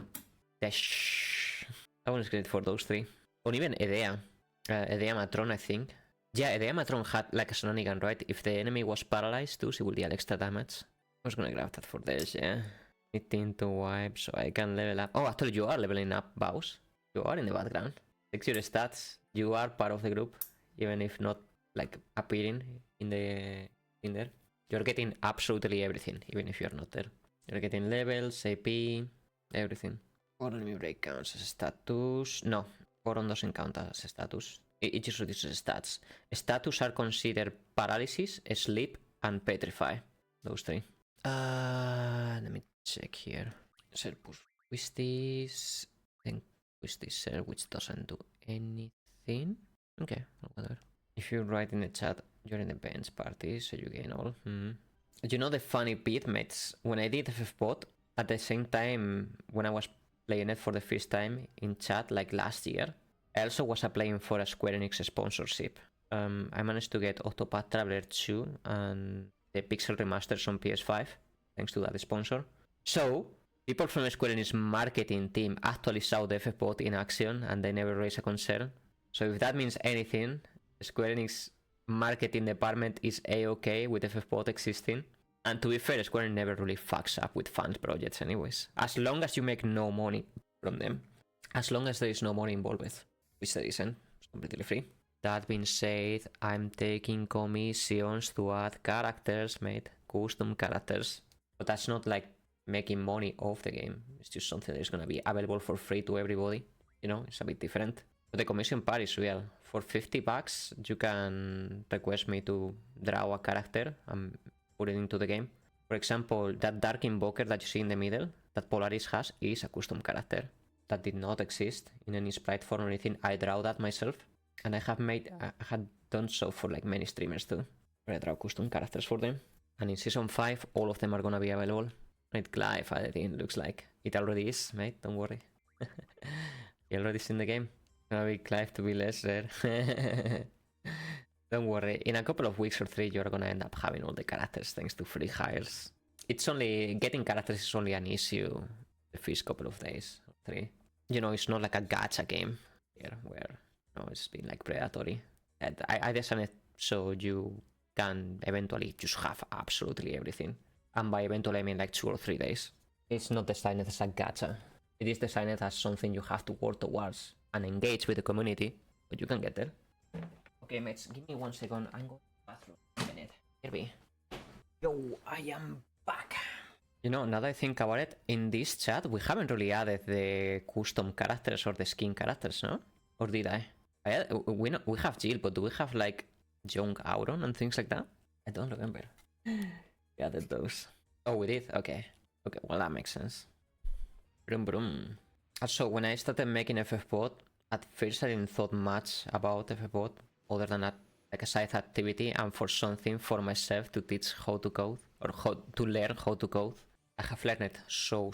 Dash. That one is great for those three. Or even Edea. Edea Matron, I think. Yeah, the Amatron had like a shenanigan, right? If the enemy was paralyzed too, she would deal extra damage. I was gonna grab that for this, yeah. 18 to wipe, so I can level up. Oh, actually, you are leveling up, Baus. You are in the background. Check your stats. You are part of the group, even if not like appearing in there. You're getting absolutely everything, even if you're not there. You're getting levels, AP, everything. Or enemy break counts as status. No, Coron doesn't count as a status. It just reduces stats. Status are considered paralysis, sleep, and petrify. Those three. Let me check here. Serpus Twisties. Then Twisties which doesn't do anything. Okay, whatever. If you write in the chat, you're in the bench party, so you gain all. You know the funny bit, mates? When I did FFbot, at the same time, when I was playing it for the first time in chat, like last year, I also was applying for a Square Enix sponsorship. I managed to get Octopath Traveler 2 and the Pixel Remasters on PS5, thanks to that sponsor. So, people from the Square Enix marketing team actually saw the FFbot in action and they never raised a concern. So if that means anything, the Square Enix marketing department is a-okay with FFbot existing. And to be fair, Square Enix never really fucks up with fans projects anyways. As long as you make no money from them. As long as there is no money involved with, which there isn't. It's completely free. That being said, I'm taking commissions to add characters, mate. Custom characters. But that's not like making money off the game. It's just something that is gonna be available for free to everybody. You know, it's a bit different. But the commission part is real. For $50, you can request me to draw a character and put it into the game. For example, that Dark Invoker that you see in the middle, that Polaris has, is a custom character. That did not exist in any sprite form or anything. I draw that myself. And I had done so for like many streamers too. Where I draw custom characters for them. And in Season 5, all of them are gonna be available. Right, Clive, I think, looks like. It already is, mate, don't worry. You already seen the game. Gonna be Clive to be less rare. Don't worry, in a couple of weeks or 3, you're gonna end up having all the characters thanks to free hires. It's only, getting characters is only an issue the first couple of days, or 3. You know, it's not like a gacha game here, where, you know, it's been like predatory. And I designed it so you can eventually just have absolutely everything. And by eventually I mean like 2 or 3 days. It's not designed as a gacha. It is designed as something you have to work towards and engage with the community, but you can get there. Okay, mates, give me 1 second. I'm going to the bathroom. A minute. Here we. Yo, I am back. You know, now that I think about it, in this chat, we haven't really added the custom characters or the skin characters, no? Or did I? We have Jill, but do we have like Young Auron and things like that? I don't remember. We added those. Oh, we did? Okay. Okay, well, that makes sense. Brum brum. Also, when I started making FFbot, at first I didn't thought much about FFbot, other than like a side activity and for something for myself to teach how to code, or how to learn how to code. I have learned so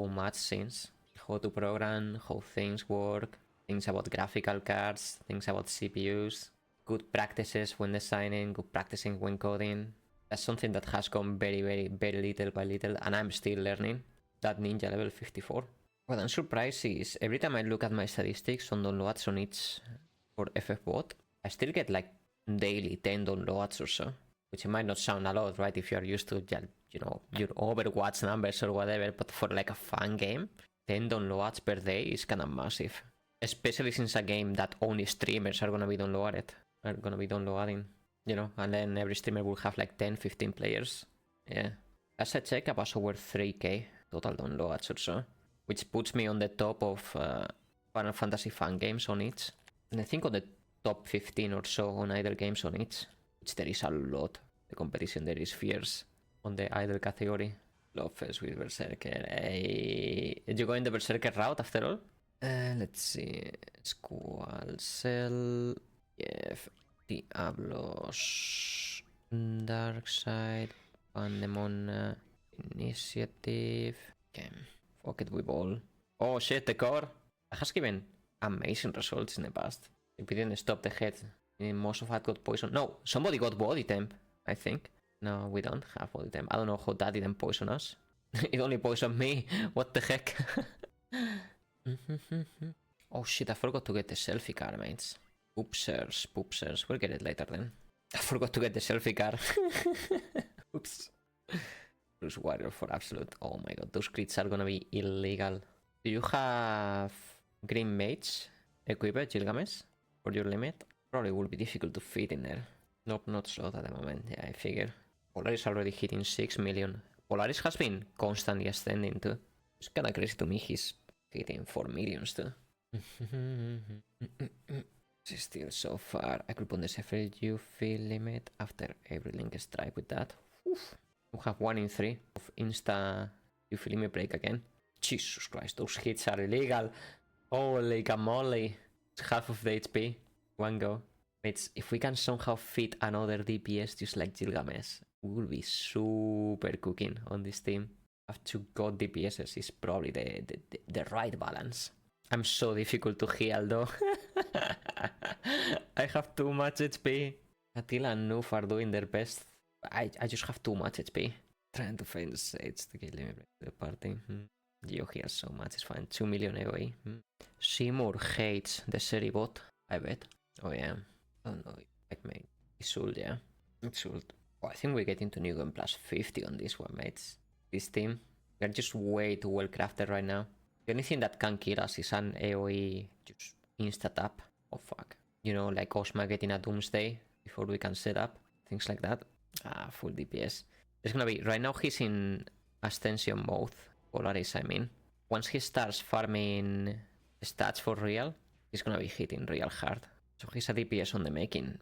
much since. How to program, how things work, things about graphical cards, things about CPUs, good practices when designing, good practicing when coding. That's something that has gone very little by little, and I'm still learning. That ninja level 54. What I'm surprised is, every time I look at my statistics on downloads on each for FFbot, I still get like daily 10 downloads or so. Which might not sound a lot, right, if you're used to, you know, your Overwatch numbers or whatever, but for like a fun game, 10 downloads per day is kind of massive. Especially since a game that only streamers are gonna be downloading, you know, and then every streamer will have like 10-15 players. Yeah. As I check, I was over 3k total downloads or so, which puts me on the top of Final Fantasy fan games on it. And I think on the top 15 or so on idle games on it, which there is a lot. The competition there is fierce on the idle category. Love first with Berserker. Hey, did you go in the Berserker route after all? Let's see. Squall Cell. Yeah, Diablos. Dark Side. Pandemon. Initiative. Okay. Fuck it, we ball. Oh shit, the core has given amazing results in the past. If we didn't stop the head, most of that got poisoned. No, somebody got body temp, I think. No, we don't have body temp. I don't know how that didn't poison us. It only poisoned me. What the heck? Oh shit, I forgot to get the selfie card, mates. Poopsers. We'll get it later then. I forgot to get the selfie car. Oops. Bruce Warrior for Absolute. Oh my god, those crits are gonna be illegal. Do you have Green Mage equipped, Gilgamesh, for your limit? Probably will be difficult to fit in there. Nope, not slot at the moment. Yeah, I figure. Polaris already hitting 6 million. Polaris has been constantly ascending too. It's kinda crazy to me he's hitting 4 millions too. Still so far. I could put the Zephyr UV limit after every link strike with that. Oof. We have 1 in 3 of insta UV limit break again. Jesus Christ, those hits are illegal. Holy camole. It's half of the HP. One go. Mates, if we can somehow fit another DPS just like Gilgamesh, we will be super cooking on this team. Have 2 god DPSs is probably the right balance. I'm so difficult to heal though. I have too much HP. Attila and Noof are doing their best. I just have too much HP. Trying to find the Sage to get limit break to the party. Geo heals so much, it's fine. 2 million AoE. Seymour hates the Seri bot, I bet. Oh yeah. Oh no, like mate. It should, yeah. It should. Oh, I think we're getting to new game plus 50 on this one, mates. This team. We're just way too well crafted right now. The only thing that can kill us is an AoE just insta-tap. Oh fuck. You know, like Osma getting a Doomsday before we can set up. Things like that. Full DPS. It's gonna be... Right now he's in Ascension mode. Polaris, I mean. Once he starts farming stats for real, he's gonna be hitting real hard. So he's a DPS on the making.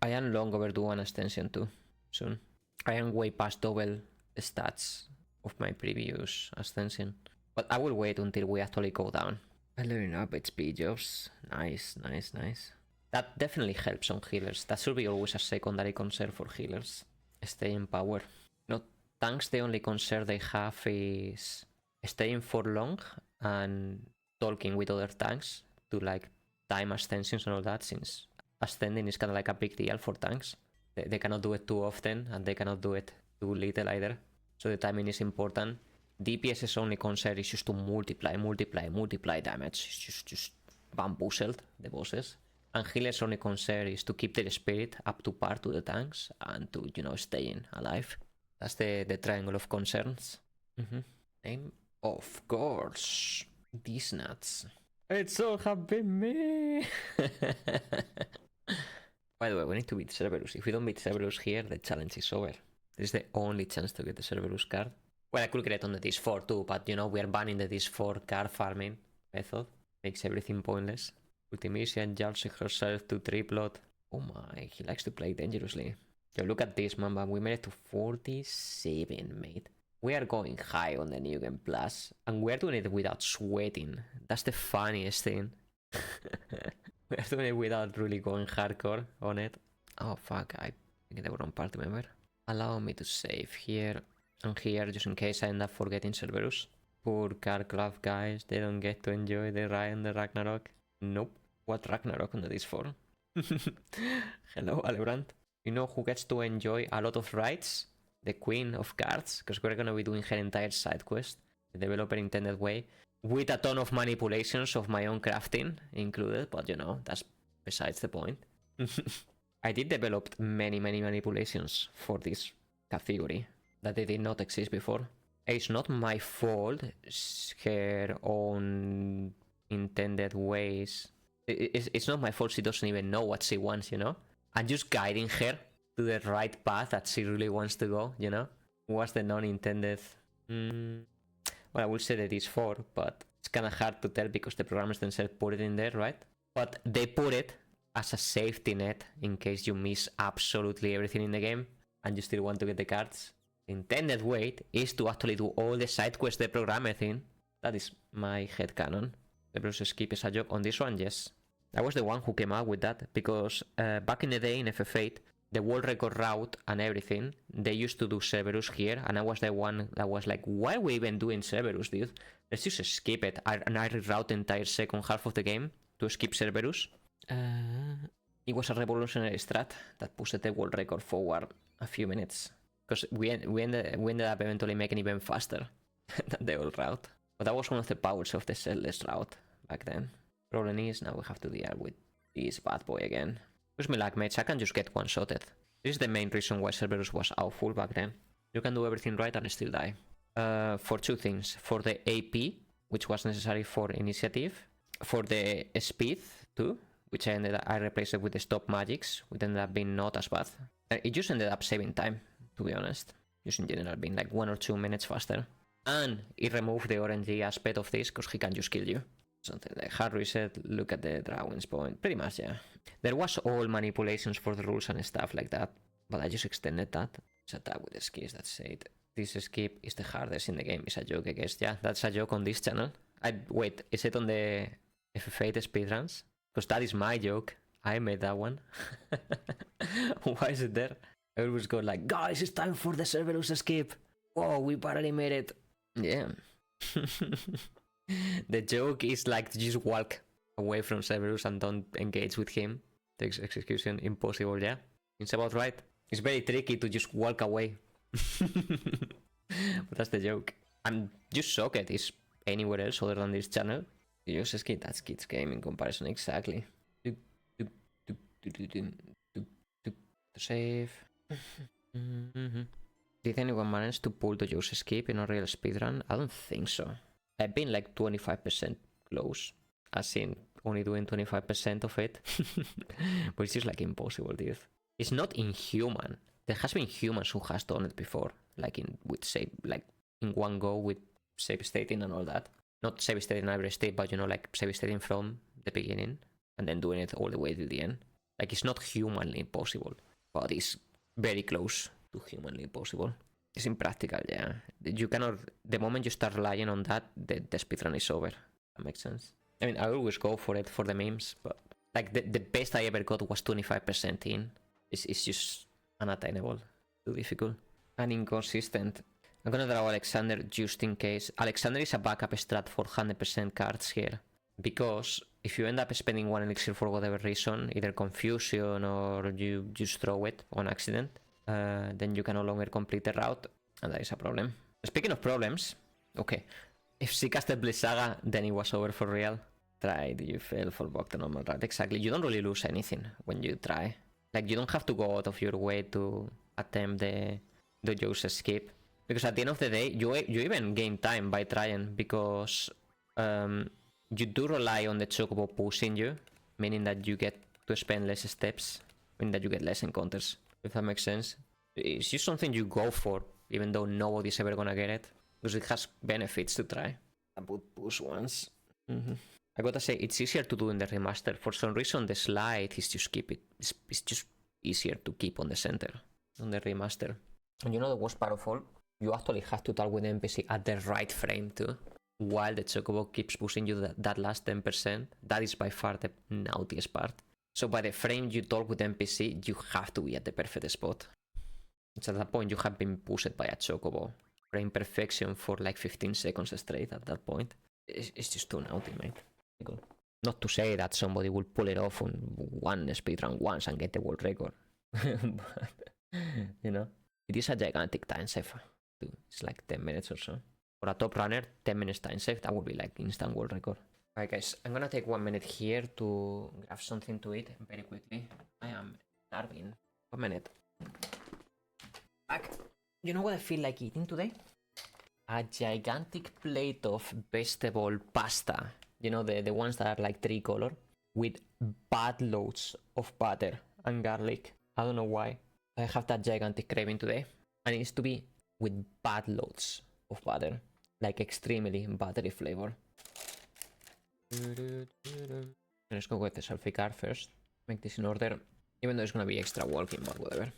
I am long overdue on Ascension too. Soon. I am way past double stats of my previous Ascension. But I will wait until we actually go down. I'm leveling up HP jobs. Nice. That definitely helps on healers. That should be always a secondary concern for healers. Stay in power. No, tanks, the only concern they have is staying for long and talking with other tanks to like time ascensions and all that, since ascending is kind of like a big deal for tanks. They cannot do it too often and they cannot do it too little either. So the timing is important. DPS's only concern is just to multiply damage. It's just bamboozled the bosses. And healer's only concern is to keep their spirit up to par to the tanks and to, you know, staying alive. That's the triangle of concerns. Name? Of course. These nuts. It's all have been me. By the way, we need to beat Cerberus. If we don't beat Cerberus here, the challenge is over. This is the only chance to get the Cerberus card. Well, I could get it on the DS4 too, but you know, we are banning the DS4 card farming method. Makes everything pointless. Ultimisia judging herself to triplet. Oh my, he likes to play dangerously. Yo, look at this, Mamba. We made it to 47, mate. We are going high on the New Game Plus, and we're doing it without sweating. That's the funniest thing. We're doing it without really going hardcore on it. Oh fuck, I get the wrong party member. Allow me to save here and here, just in case I end up forgetting Cerberus. Poor card club guys, they don't get to enjoy the Ryan and the Ragnarok. Nope. What Ragnarok on the DS4? Hello, Alebrand. You know who gets to enjoy a lot of rides? The Queen of Cards, because we're gonna be doing her entire side quest, the developer intended way, with a ton of manipulations of my own crafting included, but you know, that's besides the point. I did develop many manipulations for this category that they did not exist before. It's not my fault, it's her own intended ways. It's not my fault she doesn't even know what she wants, you know? I'm just guiding her to the right path that she really wants to go, you know? What's the non-intended? Well, I will say that it's 4, but it's kind of hard to tell because the programmers themselves put it in there, right? But they put it as a safety net in case you miss absolutely everything in the game and you still want to get the cards. The intended way is to actually do all the side quests the programmer thing. That is my headcanon. The process skip is a joke. On this one, yes. I was the one who came out with that because back in the day in FF8, the world record route and everything, they used to do Cerberus here, and I was the one that was like, why are we even doing Cerberus, dude? Let's just skip it. And I reroute the entire second half of the game to skip Cerberus. It was a revolutionary strat that pushed the world record forward a few minutes. Because we ended up eventually making it even faster than the old route. But that was one of the powers of the Celeste route back then. Problem is, now we have to deal with this bad boy again. Wish me luck, mates. I can just get one-shotted. This is the main reason why Cerberus was awful back then. You can do everything right and still die. For two things. For the AP, which was necessary for initiative. For the speed, too, which I replaced it with the stop magics, which ended up being not as bad. It just ended up saving time, to be honest. Just in general being like 1 or 2 minutes faster. And it removed the RNG aspect of this, because he can just kill you. Something like hard reset, look at the Dragon's point. Pretty much, yeah. There was all manipulations for the rules and stuff like that, but I just extended that. It's attack with the skis, that's it. This skip is the hardest in the game. It's a joke, I guess. Yeah, that's a joke on this channel. Wait, is it on the FF8 speedruns? Because that is my joke. I made that one. Why is it there? I always go like, guys, it's time for the Cerberus skip. Whoa, we barely made it. Yeah. The joke is like to just walk away from Cerberus and don't engage with him. The execution impossible, yeah. It's about right. It's very tricky to just walk away. But that's the joke. And just Socket is anywhere else other than this channel. You just skip, that's Kid's game in comparison, exactly. Save. Did anyone manage to pull the Jose skip in a real speedrun? I don't think so. I've been like 25% close, as in only doing 25% of it. But it's just like impossible, dude. It's not inhuman. There has been humans who has done it before, like in one go with save stating and all that. Not save stating every state, but you know, like save stating from the beginning and then doing it all the way to the end. Like it's not humanly impossible, but it's very close to humanly impossible. It's impractical, yeah. You cannot. The moment you start relying on that, the speedrun is over. That makes sense. I mean, I always go for it for the memes, but like the best I ever got was 25% in. It's just unattainable, too difficult, and inconsistent. I'm gonna draw Alexander just in case. Alexander is a backup strat for 100% cards here, because if you end up spending one elixir for whatever reason, either confusion or you just throw it on accident, then you can no longer complete the route, and that is a problem. Speaking of problems, okay, if she casted Blizzaga, then it was over for real. Tried, you fail for block the normal route. Exactly, you don't really lose anything when you try. Like, you don't have to go out of your way to attempt the Jose skip. Because at the end of the day, you even gain time by trying, because you do rely on the Chocobo pushing you, meaning that you get to spend less steps, meaning that you get less encounters, if that makes sense. It's just something you go for, even though nobody's ever gonna get it, because it has benefits to try. I put push once. I gotta say, it's easier to do in the remaster. For some reason, the slide is just keep it. It's just easier to keep on the center on the remaster. And you know the worst part of all? You actually have to talk with the NPC at the right frame too, while the Chocobo keeps pushing you that last 10%. That is by far the nautiest part. So by the frame you talk with the NPC, you have to be at the perfect spot. It's at that point you have been pushed by a Chocobo. Frame perfection for like 15 seconds straight at that point. It's just too naughty, mate. Not to say that somebody will pull it off on one speedrun once and get the world record. But, you know, it is a gigantic time save. It's like 10 minutes or so. For a top runner, 10 minutes time save, that would be like instant world record. Alright guys, I'm gonna take 1 minute here to grab something to eat very quickly. I am starving. 1 minute. Back. You know what I feel like eating today? A gigantic plate of vegetable pasta. You know, the ones that are like 3-color, with bad loads of butter and garlic. I don't know why. I have that gigantic craving today. And it needs to be with bad loads of butter. Like extremely buttery flavor. Let's go with the selfie card first. Make this in order. Even though it's gonna be extra walking, but whatever.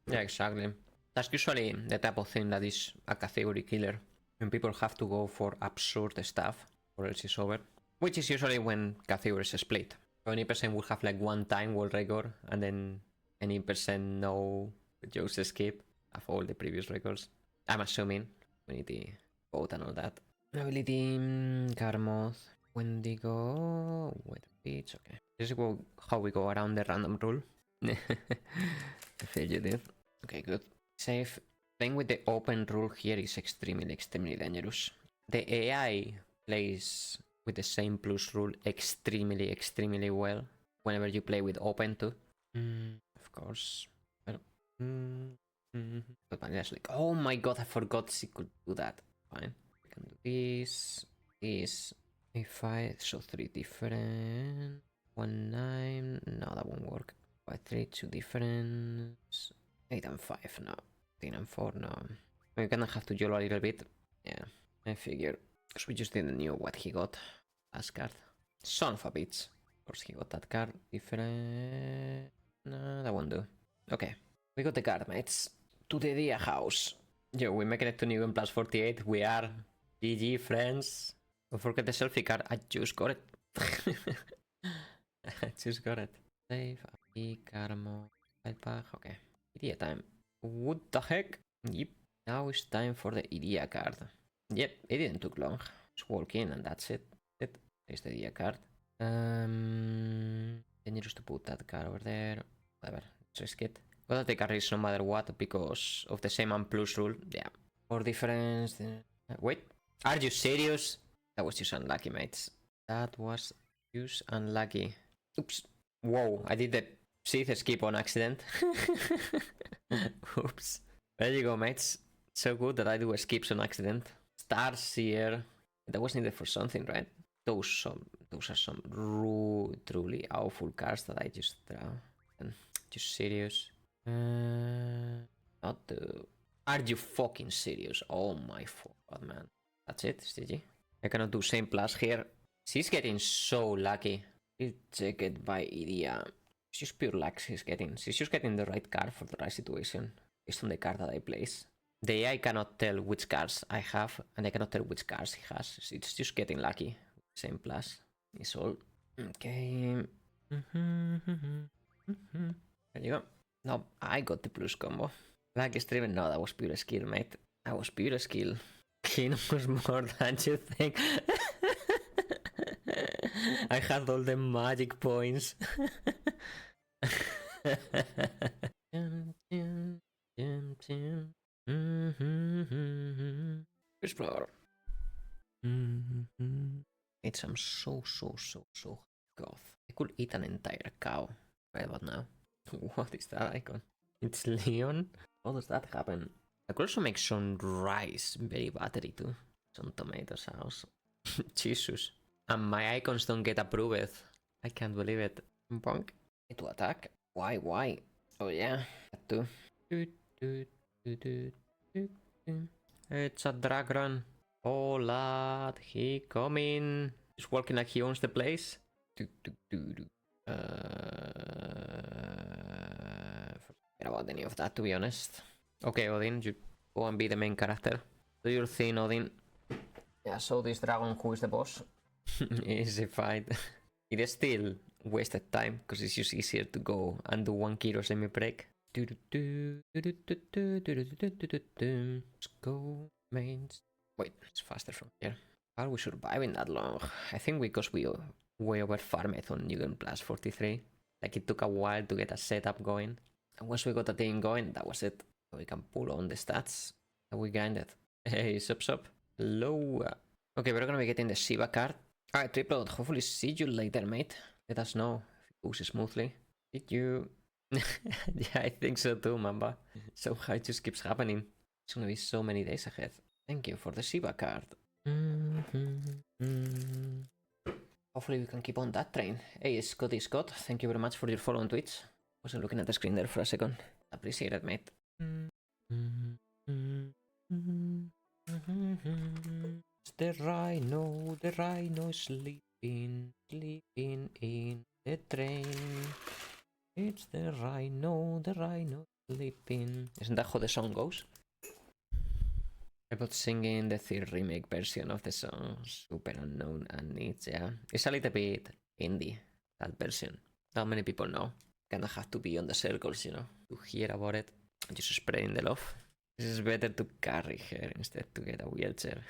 Yeah, exactly. That's usually the type of thing that is a category killer. When people have to go for absurd stuff, or else it's over. Which is usually when categories split. So any person will have like one time world record, and then any person no Jose skip of all the previous records. I'm assuming. Unity, vote and all that. Ability, Garmoth, Wendigo, Wet Beach, okay. This is how we go around the random rule. I feel you did. Okay, good. Save. Playing with the open rule here is extremely dangerous. The AI plays with the same plus rule extremely well whenever you play with open too. Of course. Well, but Vanilla's like, oh my god, I forgot she could do that. Fine. We can do this. If I show 3 different. 1, 9. No, that won't work. 5, 3, 2 different. 8 and 5, no. 10 and 4, no. We're gonna have to YOLO a little bit. Yeah, I figure. Because we just didn't know what he got. Last card. Son of a bitch. Of course he got that card. Different. No, that won't do. Okay. We got the card, mates. To the Dia house. Yo, we're making it to New Game plus 48. We are. GG, friends. Don't forget the selfie card. I just got it. I just got it. Save. Carmo. Okay. Idia time. What the heck? Yep. Now it's time for the Idia card. Yep, it didn't took long. Just walk in and that's it. There's the Idia card. Dangerous to put that card over there. Whatever. Let's risk it. Gotta take a risk no matter what because of the same and plus rule. Yeah. Or difference. Wait. Are you serious? That was just unlucky, mates. That was just unlucky. Oops. Whoa, I did the Sith skip on accident. Oops. There you go, mates. So good that I do skips on accident. Stars here. That was needed for something, right? Those are some truly awful cards that I just draw. And just serious. Not the... Are you fucking serious? Oh my god, man. That's it, GG. I cannot do same plus here. She's getting so lucky. Check it by Idia. It's just pure luck she's getting. She's just getting the right card for the right situation. Based on the card that I place. The AI cannot tell which cards I have, and I cannot tell which cards he has. It's just getting lucky. Same plus. It's all. Okay. There you go. No, I got the plus combo. Lucky streamer? No, that was pure skill, mate. That was pure skill. He knows more than you think. I had all the magic points. Explore. It's I'm so goth. I could eat an entire cow. Right about now. What is that icon? It's Leon? How does that happen? I could also make some rice, very buttery too. Some tomato sauce. Jesus. And my icons don't get approved. I can't believe it. Bonk. To attack? Why? Oh yeah, that too. It's a drag run. Oh lad, he coming. He's walking like he owns the place. Forget about any of that, to be honest. Okay, Odin, you go and be the main character. Do your thing, Odin. Yeah, so this dragon, who is the boss? Easy fight. It is still wasted time, because it's just easier to go and do 1 Kiro semi-break. Let's go, mains. Wait, it's faster from here. How are we surviving that long? I think because we way over farmed on New Game Plus 43. Like it took a while to get a setup going. And once we got a thing going, that was it. So we can pull on the stats that we grinded. Hey, sup. Hello. Okay, we're gonna be getting the Shiva card. Alright, Tripled, hopefully see you later, mate. Let us know if it goes smoothly. Did you? Yeah, I think so too, Mamba. So how it just keeps happening. It's gonna be so many days ahead. Thank you for the Shiva card. Hopefully we can keep on that train. Hey, Scotty Scott, thank you very much for your follow on Twitch. Wasn't looking at the screen there for a second. Appreciate it, mate. The rhino is sleeping in the train. It's the rhino sleeping. Isn't that how the song goes? About singing the third remake version of the song, Super Unknown and Needs, yeah. It's a little bit indie, that version. Not many people know. Kinda have to be on the circles, you know, to hear about it. And just spreading the love. This is better to carry her instead to get a wheelchair.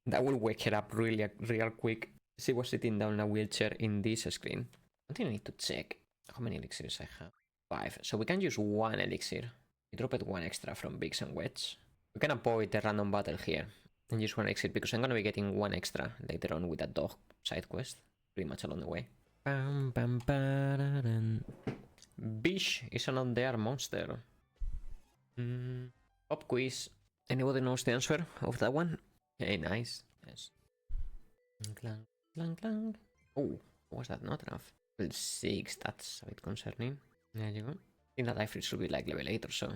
That will wake her up real quick. She was sitting down in a wheelchair in this screen. I think I need to check how many elixirs I have. 5. So we can use 1 elixir. We dropped 1 extra from Bigs and Wedge. We can avoid the random battle here. and use one exit because I'm gonna be getting one extra later on with that dog side quest, pretty much along the way. Bish is an undead monster. Pop quiz. Anybody knows the answer of that one? Hey, nice. Yes. Clang, clang, clang. Oh, was that not enough? Level 6, that's a bit concerning. There you go. I think that life should be like level 8 or so.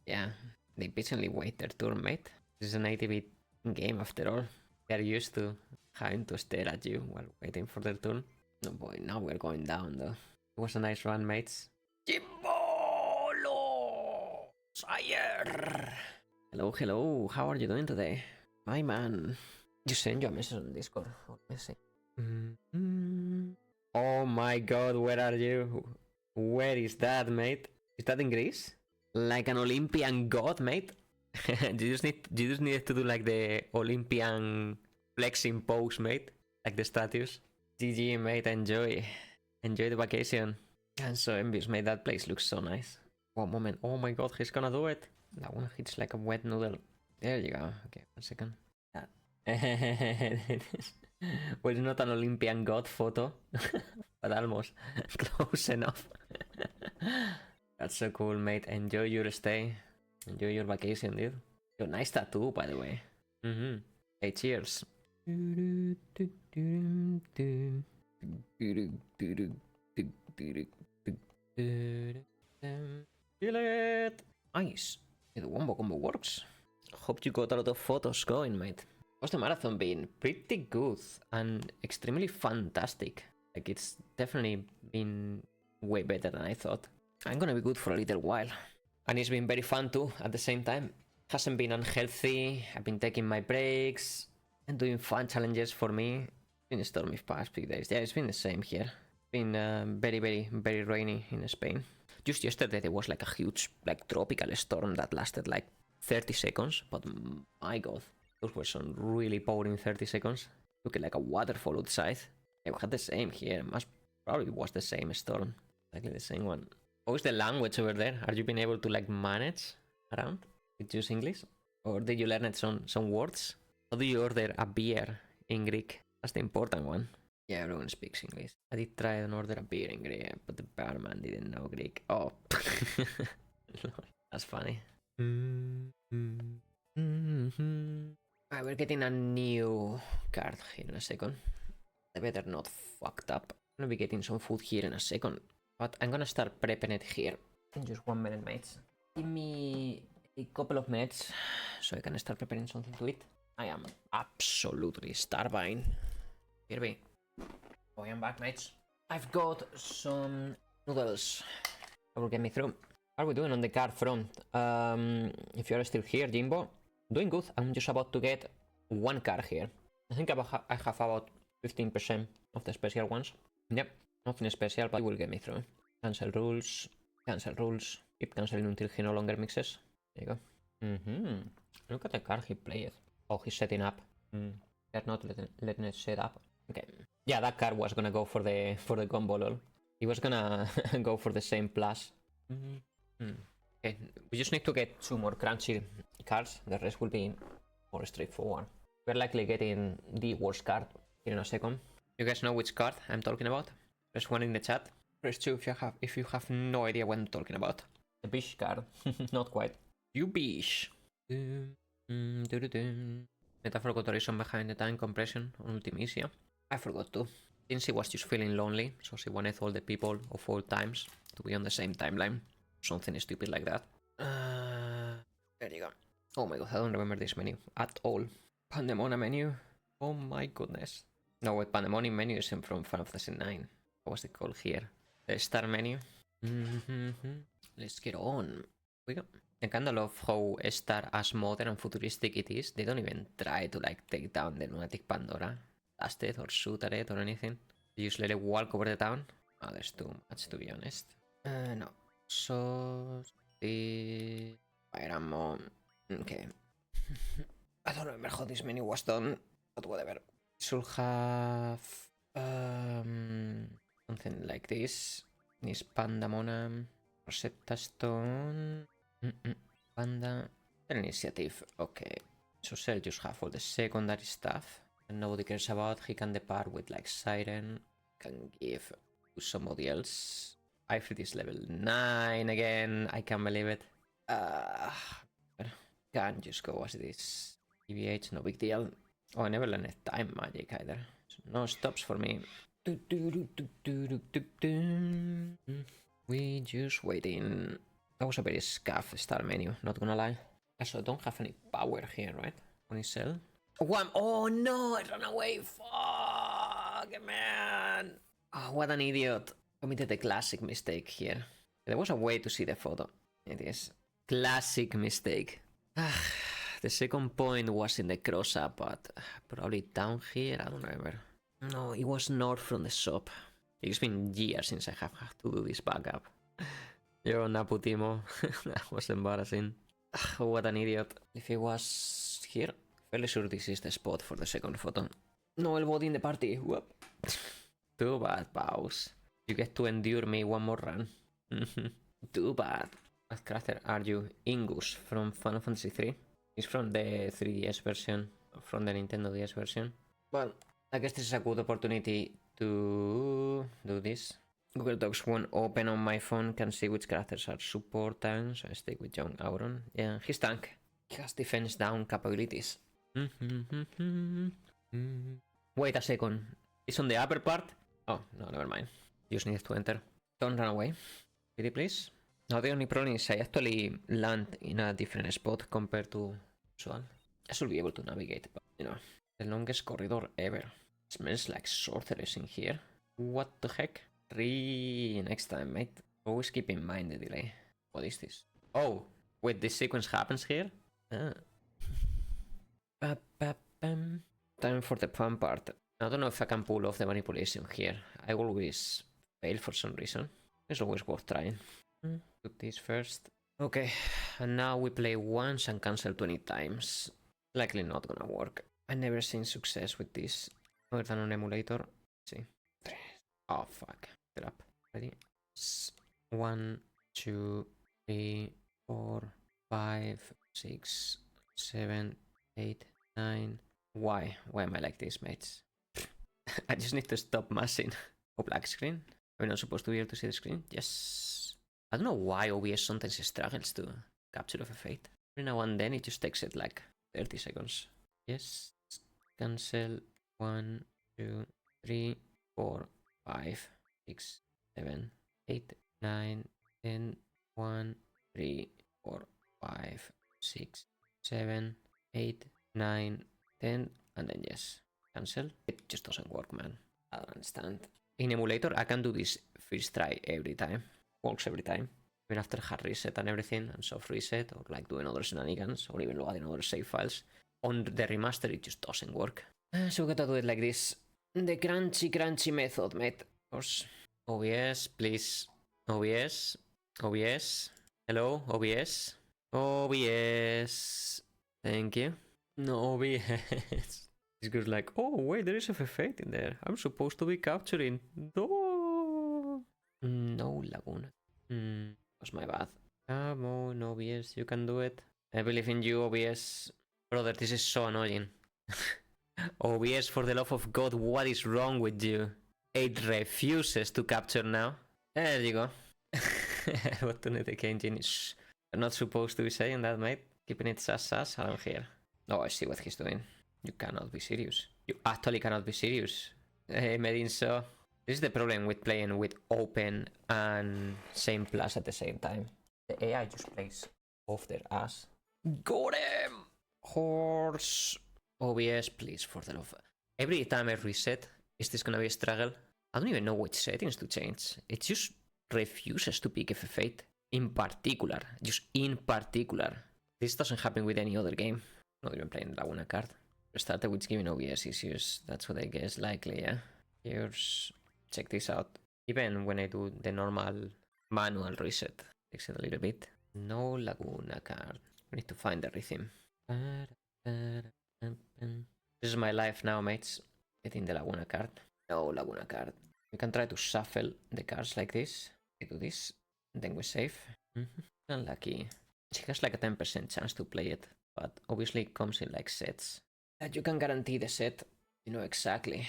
Yeah, they patiently wait their turn, mate. This is an 80-bit game after all. They're used to having to stare at you while waiting for their turn. Oh boy, now we're going down though. It was a nice run, mates. Jimbolo! Sire! Hello, hello, how are you doing today? My man. You send you a message on Discord. Oh my god, where are you? Where is that, mate? Is that in Greece? Like an Olympian god, mate? you just need to do like the Olympian flexing pose, mate. Like the statues. GG, mate, enjoy. Enjoy the vacation. I'm so envious, mate. That place looks so nice. One moment. Oh my god, he's gonna do it. That one hits like a wet noodle. There you go. Okay, 1 second. Well, it's not an Olympian god photo, but almost close enough. That's so cool, mate. Enjoy your stay. Enjoy your vacation, dude. Your nice tattoo, by the way. Hey, cheers. Feel it. Nice. The wombo combo works. Hope you got a lot of photos going, mate. How's the marathon been? Pretty good and extremely fantastic. Like, it's definitely been way better than I thought. I'm gonna be good for a little while. And it's been very fun too, at the same time. Hasn't been unhealthy, I've been taking my breaks and doing fun challenges for me. It's been stormy past few days. Yeah, it's been the same here. It's been very rainy in Spain. Just yesterday there was like a huge, like, tropical storm that lasted like 30 seconds, but my god. Those were some really boring 30 seconds. Looking like a waterfall outside. Yeah, we had the same here. Probably was the same storm. Exactly the same one. How's the language over there? Are you being able to like manage around with use English? Or did you learn some words? How do you order a beer in Greek? That's the important one. Yeah, everyone speaks English. I did try and order a beer in Greek, but the barman didn't know Greek. Oh. That's funny. Alright, we're getting a new card here in a second. I better not fucked up. I'm gonna be getting some food here in a second. But I'm gonna start prepping it here. In just 1 minute, mates. Give me a couple of minutes so I can start preparing something to eat. I am absolutely starving. Here we. Oh, I'm back, mates. I've got some noodles. That will get me through. How are we doing on the card front? If you're still here, Jimbo. Doing good. I'm just about to get 1 card here. I think I have about 15% of the special ones. Yep, nothing special, but it will get me through. Cancel rules. Cancel rules. Keep cancelling until he no longer mixes. There you go. Look at the card he played. Oh, he's setting up. They're not letting it set up. Okay. Yeah, that card was gonna go for the combo, lol. He was gonna go for the same plus. Okay, we just need to get 2 more crunchy cards. The rest will be more straightforward. We're likely getting the worst card here in a second. You guys know which card I'm talking about? Press 1 in the chat. Press 2 if you have no idea what I'm talking about. The Bish card. Not quite. You Bish. Meta forgot the reason behind the time compression on Ultimisia. I forgot too. Since she was just feeling lonely, so she wanted all the people of all times to be on the same timeline. Something stupid like that. There you go. Oh my god, I don't remember this menu at all. Pandemonium menu. Oh my goodness. No, wait, Pandemonium menu is from Final Fantasy 9. What was it called here? The star menu. Let's get on. We go. I kinda love how Star, as modern and futuristic it is, they don't even try to like take down the lunatic Pandora, blast it or shoot at it or anything. They just let it walk over the town. Oh, there's too much, to be honest. No. So the fire ammo. Okay. I don't remember how this menu was done, but whatever. Should have something like this. This Pandemonium, Rosetta Stone, Panda, Initiative. Okay. So Cell just have all the secondary stuff and nobody cares about. He can depart with like Siren, can give to somebody else. Ifrit is level 9 again, I can't believe it. Can't just go as it is. EVH, no big deal. Oh, I never learned time magic either. So no stops for me. We just waiting. That was a very scuffed start menu, not gonna lie. Also, I don't have any power here, right? On his cell. One. Oh no, I ran away. Fuck, man. Oh, what an idiot. Committed a classic mistake here. There was a way to see the photo. It is. Classic mistake. The second point was in the cross-up, but probably down here, I don't remember. No, it was north from the shop. It's been years since I have had to do this backup. Yo, Naputimo. That was embarrassing. What an idiot. If it was here, fairly sure this is the spot for the second photo. No elbow in the party. Whoop. Too bad, Paus. You get to endure me one more run. Too bad. What character are you? Ingus from Final Fantasy III. It's from the 3DS version, from the Nintendo DS version. Well, I guess this is a good opportunity to do this. Google Docs won't open on my phone, can see which characters are support tanks, so I stick with Young Auron. Yeah, he's tank. He has defense down capabilities. Wait a second. It's on the upper part? Oh, no, never mind. Just need to enter. Don't run away. Pretty please. Now the only problem is I actually land in a different spot compared to usual. I should be able to navigate, but you know, the longest corridor ever. Smells like sorceress in here. What the heck? 3 next time, mate. Always keep in mind the delay. What is this? Oh, wait, this sequence happens here? Ah. Time for the fun part. I don't know if I can pull off the manipulation here. I always fail for some reason. It's always worth trying. Put this first. Okay, and now we play once and cancel 20 times. Likely not gonna work. I never seen success with this other than on emulator. Let's see. Oh fuck. Get up. Ready? 1, 2, 3, 4, 5, 6, 7, 8, 9. Why? Why am I like this, mates? I just need to stop mashing. Oh, black screen. Are we not supposed to be able to see the screen? Yes. I don't know why OBS sometimes struggles to capture of a fate. Every now and then it just takes it like 30 seconds. Yes. Cancel. 1, 2, 3, 4, 5, 6, 7, 8, 9, 10, 1, 3, 4, 5, 6, 7, 8, 9, 10, and then yes. Cancel. It just doesn't work, man. I don't understand. In emulator, I can do this first try every time. Works every time. Even after hard reset and everything, and soft reset, or like doing other shenanigans, or even loading other save files. On the remaster, it just doesn't work. So we gotta do it like this. The crunchy method, mate. Of course. OBS, please. OBS. OBS. Hello, OBS. OBS. Thank you. No OBS. This goes like, oh wait, there is a fate in there. I'm supposed to be capturing. No. No, Laguna. Was my bad. Come on, OBS, you can do it. I believe in you, OBS. Brother, this is so annoying. OBS, for the love of God, what is wrong with you? It refuses to capture now. There you go. What to the engine is. You're not supposed to be saying that, mate. Keeping it sus around here. Oh, I see what he's doing. You cannot be serious. You actually cannot be serious. Hey, Medin, so this is the problem with playing with open and same plus at the same time. The AI just plays off their ass. Got him! Horse. OBS, please, for the love. Every time I reset, is this gonna be a struggle? I don't even know which settings to change. It just refuses to pick FF8. In particular. Just in particular. This doesn't happen with any other game. Not even playing Laguna card. Started with giving OBS issues. That's what I guess, likely, yeah. Here's... check this out. Even when I do the normal manual reset, takes it a little bit. No Laguna card. We need to find the rhythm. This is my life now, mates. Getting the Laguna card. No Laguna card. We can try to shuffle the cards like this. We do this. And then we save. Unlucky. She has like a 10% chance to play it. but obviously it comes in like sets. That you can guarantee the set, you know exactly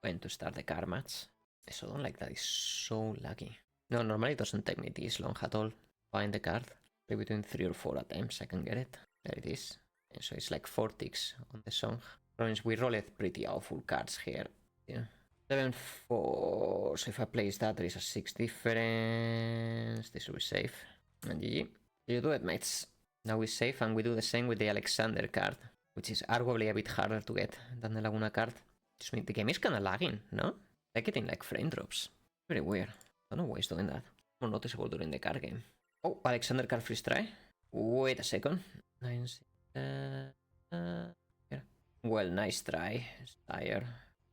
when to start the card match. So don't like that is so lucky. No, normally it doesn't take me this long at all. Find the card. Maybe between 3 or 4 attempts I can get it. There it is. And so it's like 4 ticks on the song. Problems we rolled pretty awful cards here. Yeah. 7-4. So if I place that, there is a 6 difference. This will be safe. And GG. You do it, mates. Now we save and we do the same with the Alexander card, which is arguably a bit harder to get than the Laguna card. Just mean the game is kinda lagging, no? Like getting like frame drops. Very weird. I don't know why it's doing that. More noticeable during the card game. Oh, Alexander card freeze try. Wait a second. 9, 6, yeah. Well, nice try. Sire.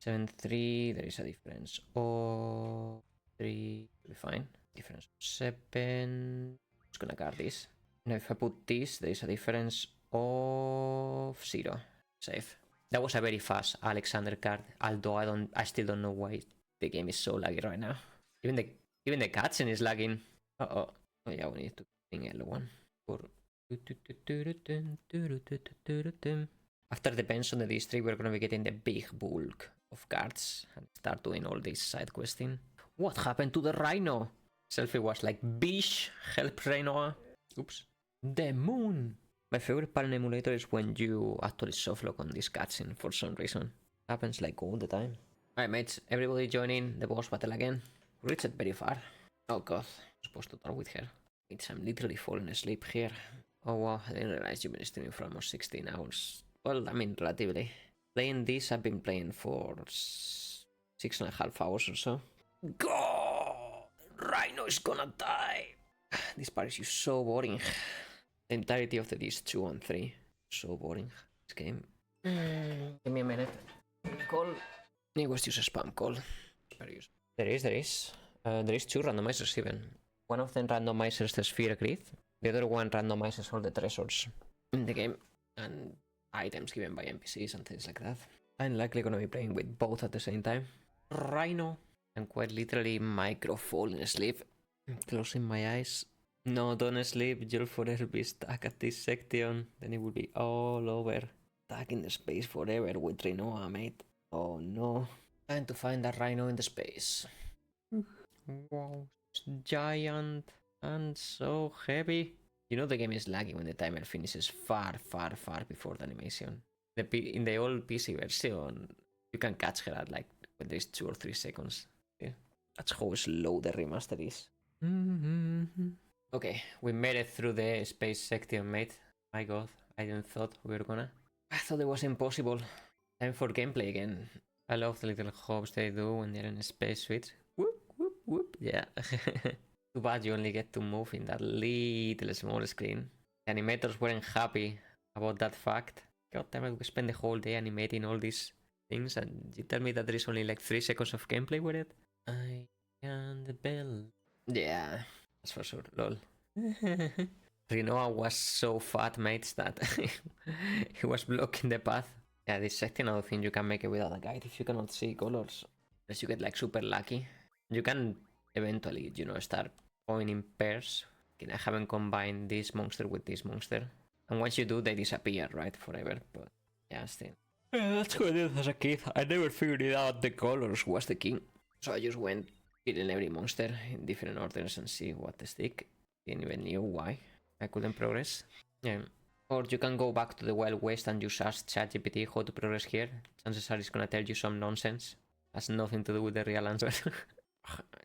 7-3. There is a difference. Oh, 3. Will be fine. Difference of 7. Just gonna guard this. Now if I put this, there is a difference of 0. Safe. That was a very fast Alexander card, although I still don't know why the game is so laggy right now. Even the cutscene is lagging. Oh yeah, we need to ping L1 for. After the bench on the district, we're gonna be getting the big bulk of cards and start doing all this side questing. What happened to the Rhino? Selfie was like, bish, help Rhino. Oops. The moon! My favorite part in emulator is when you actually softlock on this cutscene for some reason. Happens like all the time. Alright mates, everybody join in the boss battle again. We reached very far. Oh god, I'm supposed to talk with her. I'm literally falling asleep here. Oh wow, I didn't realize you've been streaming for almost 16 hours. Well, I mean, relatively. Playing this, I've been playing for 6.5 hours or so. God! Rhino is gonna die! This part is just so boring. The entirety of the 2 on 3. So boring. This game. Give me a minute. Call. It was just a spam call. There is. There is 2 randomizers even. One of them randomizes the sphere grid. The other one randomizes all the treasures in the game. And items given by NPCs and things like that. I'm likely gonna be playing with both at the same time. Rhino. I'm quite literally micro falling asleep. I'm closing my eyes. No, don't sleep, you'll forever be stuck at this section. Then it will be all over. Stuck in the space forever with Rhinoa, mate. Oh no. Time to find that Rhino in the space. Wow, it's giant and so heavy. You know the game is laggy when the timer finishes far before the animation. In the old PC version, you can catch her at like when there's 2 or 3 seconds. Yeah. That's how slow the remaster is. Okay, we made it through the space section, mate. My god, I didn't thought we were gonna. I thought it was impossible. Time for gameplay again. I love the little hops they do when they're in a space suit. Whoop, whoop, whoop. Yeah. Too bad you only get to move in that little small screen. The animators weren't happy about that fact. God damn it, we spent the whole day animating all these things and you tell me that there is only like 3 seconds of gameplay with it? I am the bell. Yeah. That's for sure, lol. Rinoa was so fat, mates, that he was blocking the path. Yeah, this section, I don't think you can make it without a guide if you cannot see colors. Unless you get like super lucky. You can eventually, you know, start going in pairs. I haven't combined this monster with this monster. And once you do, they disappear, right? Forever. But yeah, still. Yeah, that's how I did as a kid. I never figured it out. The colors was the king. So I just went killing every monster in different orders and see what the stick. Didn't even knew why I couldn't progress. Yeah. Or you can go back to the Wild West and just ask ChatGPT how to progress here. Chances are it's gonna tell you some nonsense. Has nothing to do with the real answer.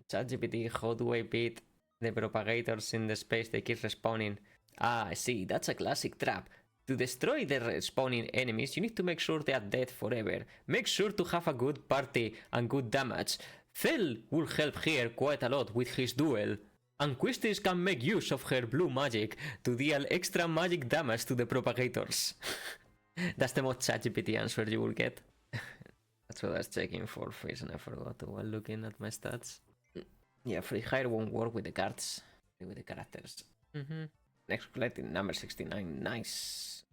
ChatGPT, how do I beat the propagators in the space they keep respawning? Ah, I see, that's a classic trap. To destroy the respawning enemies, you need to make sure they are dead forever. Make sure to have a good party and good damage. Thel will help here quite a lot with his duel, and Quistis can make use of her blue magic to deal extra magic damage to the propagators. That's the most ChatGPT answer you will get. That's what I was checking for face and I forgot while looking at my stats. Yeah, free hire won't work with the cards, with the characters. Next collecting number 69, nice.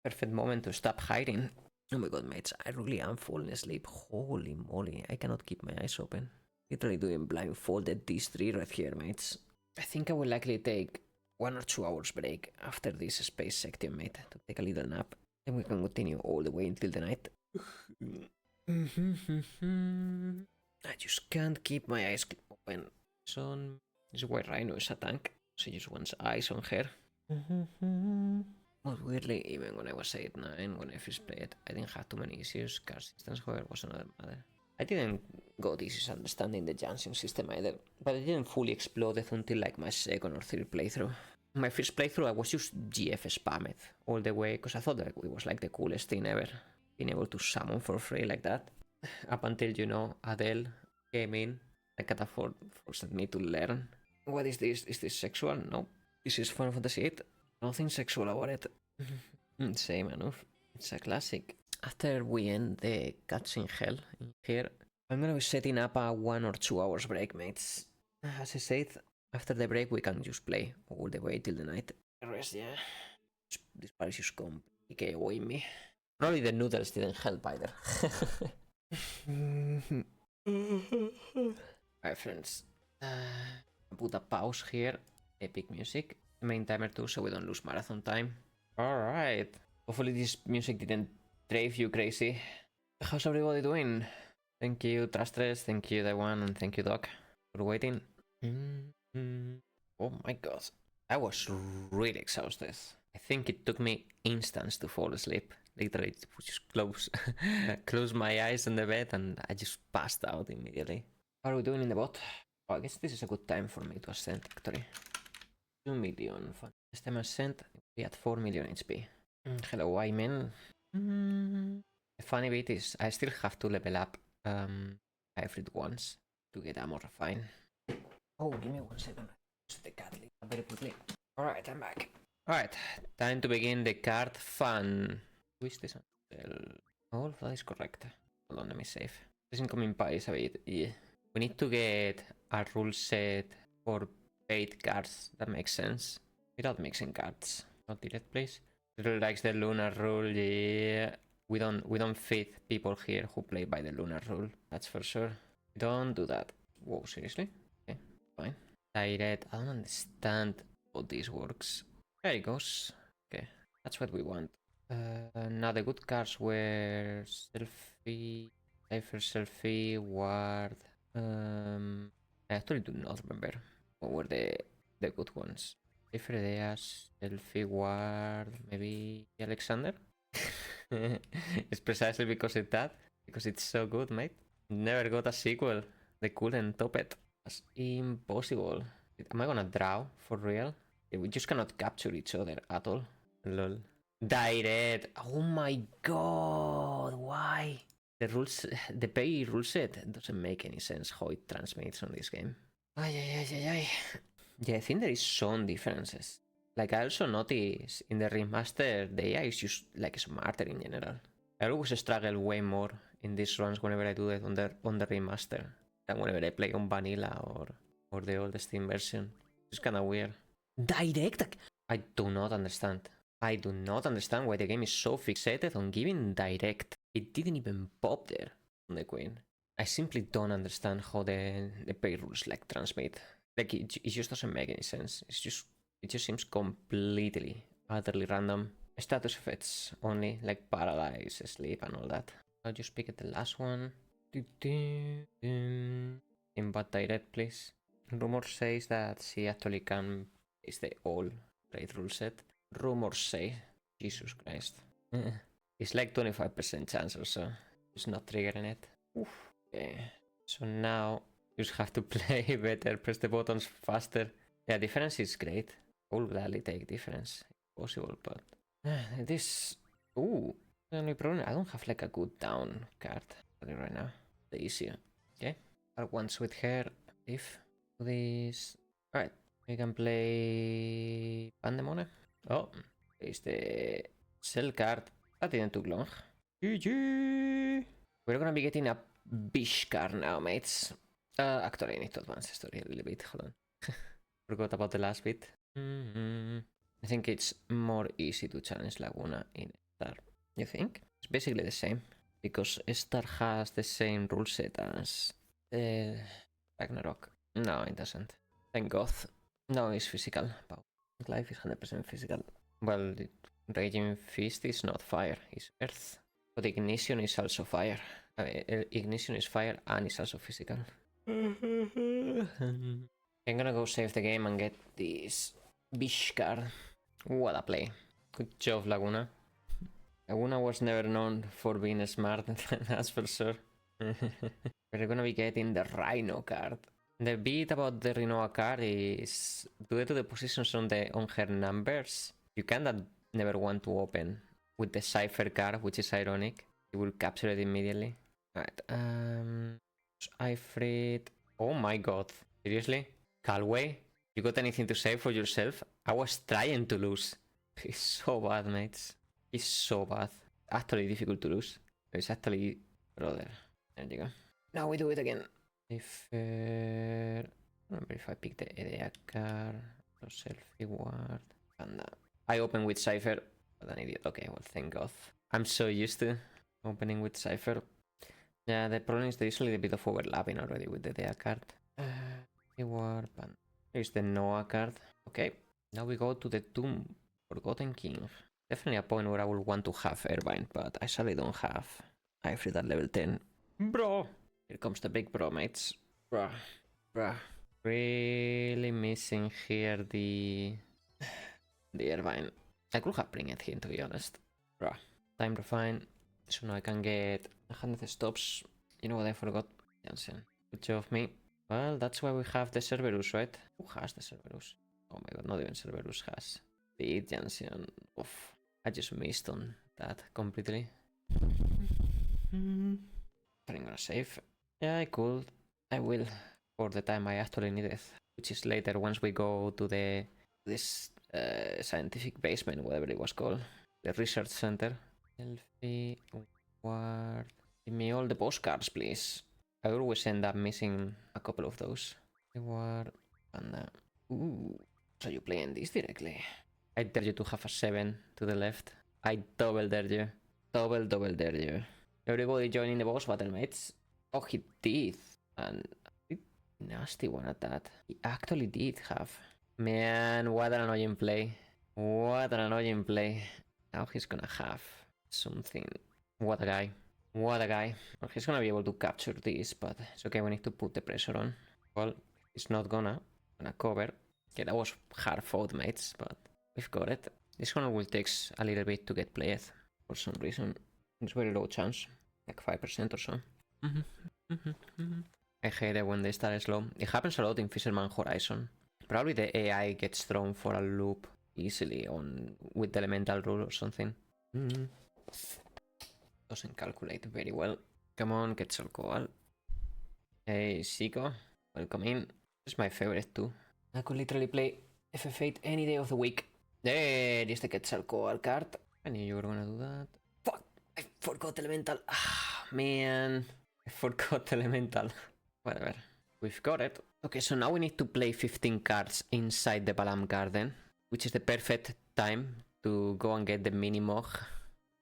Perfect moment to stop hiding. Oh my god, mates, I really am falling asleep. Holy moly, I cannot keep my eyes open. Literally doing blindfolded these 3 right here, mates. I think I will likely take 1 or 2 hours break after this space section, mate, to take a little nap. Then we can continue all the way until the night. I just can't keep my eyes open. Son, this white rhino is a tank. She just wants eyes on her. But weirdly, even when I was 8-9, when I first played, I didn't have too many issues. Card systems, however, was another matter. I didn't got issues understanding the Jansen system either, but I didn't fully explode it until like my second or third playthrough. My first playthrough, I was just GF spammed all the way, because I thought that it was like the coolest thing ever, being able to summon for free like that. Up until, you know, Adele came in, and kind of forced me to learn. What is this? Is this sexual? No. This is Final Fantasy VIII. Nothing sexual about it. Same enough. It's a classic. After we end the cutscene hell in here, I'm gonna be setting up a 1 or 2 hours break, mates. As I said, after the break we can just play all the way till the night. The rest, yeah. This part is just completely KOing me. Probably the noodles didn't help either. Alright, friends. Put a pause here. Epic music. Main timer too, so we don't lose marathon time. Alright. Hopefully this music didn't drive you crazy. How's everybody doing? Thank you, Trustres, thank you, Daiwan, and thank you, Doc, for waiting. Oh my god. I was really exhausted. I think it took me instants to fall asleep. Literally, just close my eyes on the bed and I just passed out immediately. How are we doing in the bot? Oh, I guess this is a good time for me to ascend, actually. 2 million. This time ascent, we at 4 million HP. Hello, Iman. The funny bit is I still have to level up hybrid once to get more refined. Oh, give me 1 second. Use the cat very quickly. Alright, I'm back. Alright, time to begin the card fun. Who is this one? All of that is correct. Hold on, let me save. This incoming pie is a bit. Yeah. We need to get a rule set for paid cards that makes sense without mixing cards. Not direct, please. Really likes the lunar rule. Yeah, we don't fit people here who play by the lunar rule. That's for sure. Don't do that. Whoa, seriously? Okay, fine. Direct. I don't understand how this works. There it goes. Okay, that's what we want. Now the good cards were selfie, cipher, selfie, ward. I actually do not remember what were the good ones. Cipher, Deas, selfie, ward, maybe Alexander. It's precisely because of that, because it's so good, mate. Never got a sequel. They couldn't top it. That's impossible. Am I gonna draw for real? We just cannot capture each other at all. Lol. Direct. Oh my god, why? The rules, the pay rule set doesn't make any sense how it transmits on this game. Ay. Yeah, I think there is some differences. Like I also notice in the remaster, the AI is just like smarter in general. I always struggle way more in these runs whenever I do it on the remaster than whenever I play on vanilla or the old Steam version. It's kind of weird. Direct? I do not understand. I do not understand why the game is so fixated on giving direct. It didn't even pop there on the Queen. I simply don't understand how the pay rules like transmit. Like it just doesn't make any sense. It just seems completely, utterly random. Status effects only, like paralyze, sleep, and all that. I'll just pick the last one. Invite direct, please. Rumor says that she actually can is the all raid rule set. Rumors say, Jesus Christ. It's like 25% chance or so. It's not triggering it. Oof. Okay. So now you just have to play better, press the buttons faster. Yeah, difference is great. I will gladly take difference if possible, but this. Ooh, the only problem I don't have like a good down card right now. The issue. Okay. Are once with her. If this. Alright. We can play Pandemonium. Oh, it's the cell card. That didn't took long. GG! We're gonna be getting a Bish card now, mates. Actually, I need to advance the story a little bit. Hold on. Forgot about the last bit. I think it's more easy to challenge Laguna in Star. You think? It's basically the same. Because Star has the same rule set as Ragnarok. No, it doesn't. Thank God. No, it's physical. Life is 100% physical. Well, Raging Fist is not fire, it's earth. But Ignition is also fire. Ignition is fire and it's also physical. I'm gonna go save the game and get this Bish card. What a play. Good job, Laguna. Laguna was never known for being smart, that's for sure. We're gonna be getting the Rhino card. The bit about the Rhino card is due to the positions on her numbers, you kinda never want to open with the Cypher card, which is ironic. You will capture it immediately. Alright, Ifrit. Oh my god. Seriously? Calway? You got anything to say for yourself? I was trying to lose. He's so bad, mates. He's so bad. Actually difficult to lose. It's actually... Brother. There you go. Now we do it again. If... I remember if I pick the Edea card. Or self-reward. And I open with Cypher. What an idiot. Okay, well, thank god. I'm so used to opening with Cypher. Yeah, the problem is there's a little bit of overlapping already with the Edea card. Reward. Here's the Noah card. Okay, now we go to the Tomb. Forgotten King. Definitely a point where I will want to have Irvine, but I sadly don't have Ifrit at level 10. Bro! Here comes the big bro, mates. Bruh. Really missing here the Irvine. I could have bring it here, to be honest. Bruh. Time refine. So now I can get 100 stops. You know what I forgot? Jansen. Good job of me. Well, that's why we have the Cerberus, right? Who has the Cerberus? Oh my god, not even Cerberus has. The Jansen. Oof. I just missed on that completely. I'm gonna save. Yeah, I could. I will. For the time I actually need it. Which is later once we go to this scientific basement, whatever it was called. The research center. Selfie. Ward. Give me all the postcards, please. I always end up missing a couple of those. Reward. And ooh. So you playing this directly? I dare you to have a 7 to the left. I double dare you. Double dare you. Everybody joining the boss battle, mates. Oh, he did. And a nasty one at that. He actually did have. Man, what an annoying play. What an annoying play. Now he's gonna have something. What a guy. What a guy. Well, he's gonna be able to capture this, but it's okay, we need to put the pressure on. Well, he's not gonna cover. Yeah, that was hard fought, mates, but we've got it. This one will take a little bit to get played for some reason. It's very low chance, like 5% or so. I hate it when they start slow. It happens a lot in Fisherman Horizon. Probably the AI gets thrown for a loop easily with the elemental rule or something. Doesn't calculate very well. Come on, Quetzalcoatl. Hey, Zico. Welcome in. This is my favorite too. I could literally play FF8 any day of the week. There is the Quetzalcoatl card. I knew you were gonna do that. Fuck! I forgot Elemental. Ah, man. I forgot Elemental. Whatever. We've got it. Okay, so now we need to play 15 cards inside the Balam Garden, which is the perfect time to go and get the Minimog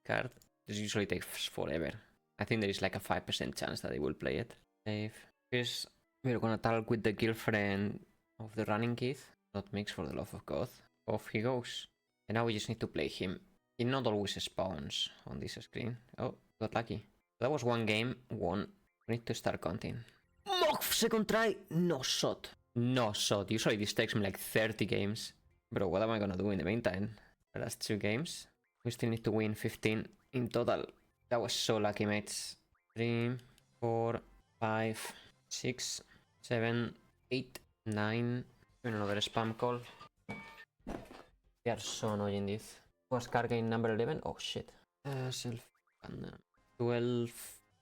card. This usually takes forever. I think there is like a 5% chance that they will play it. Save. Here's... We're gonna talk with the girlfriend of the running kid. Not mix for the love of God. Off he goes. And now we just need to play him. He not always spawns on this screen. Oh, got lucky. That was one game, won. We need to start counting. Mog, second try! No shot. No shot. Usually this takes me like 30 games. Bro, what am I gonna do in the meantime? The last 2 games. We still need to win 15 in total. That was so lucky, mates. 3, 4, 5, 6, 7, 8, 9. Another spam call. They are so annoying this. Was card game number 11? Oh shit. Self. 12,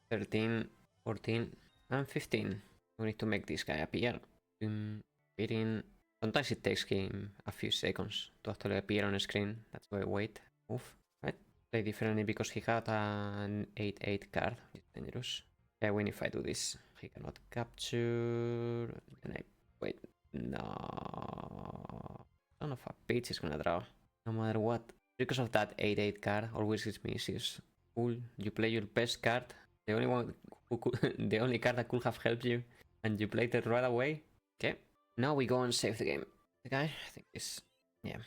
13, 14, and 15. We need to make this guy appear. Appearing. Sometimes it takes him a few seconds to actually appear on the screen. That's why I wait. Oof. Right? Play differently because he had an 8-8 card. It's dangerous. Yeah, win if I do this. He cannot capture. And I wait. No. Son of a bitch is gonna draw. No matter what. Because of that 8-8 card, always gives me issues. Cool. You play your best card. The only one who could, the only card that could have helped you. And you played it right away. Okay. Now we go and save the game. The guy, I think, is Yeah.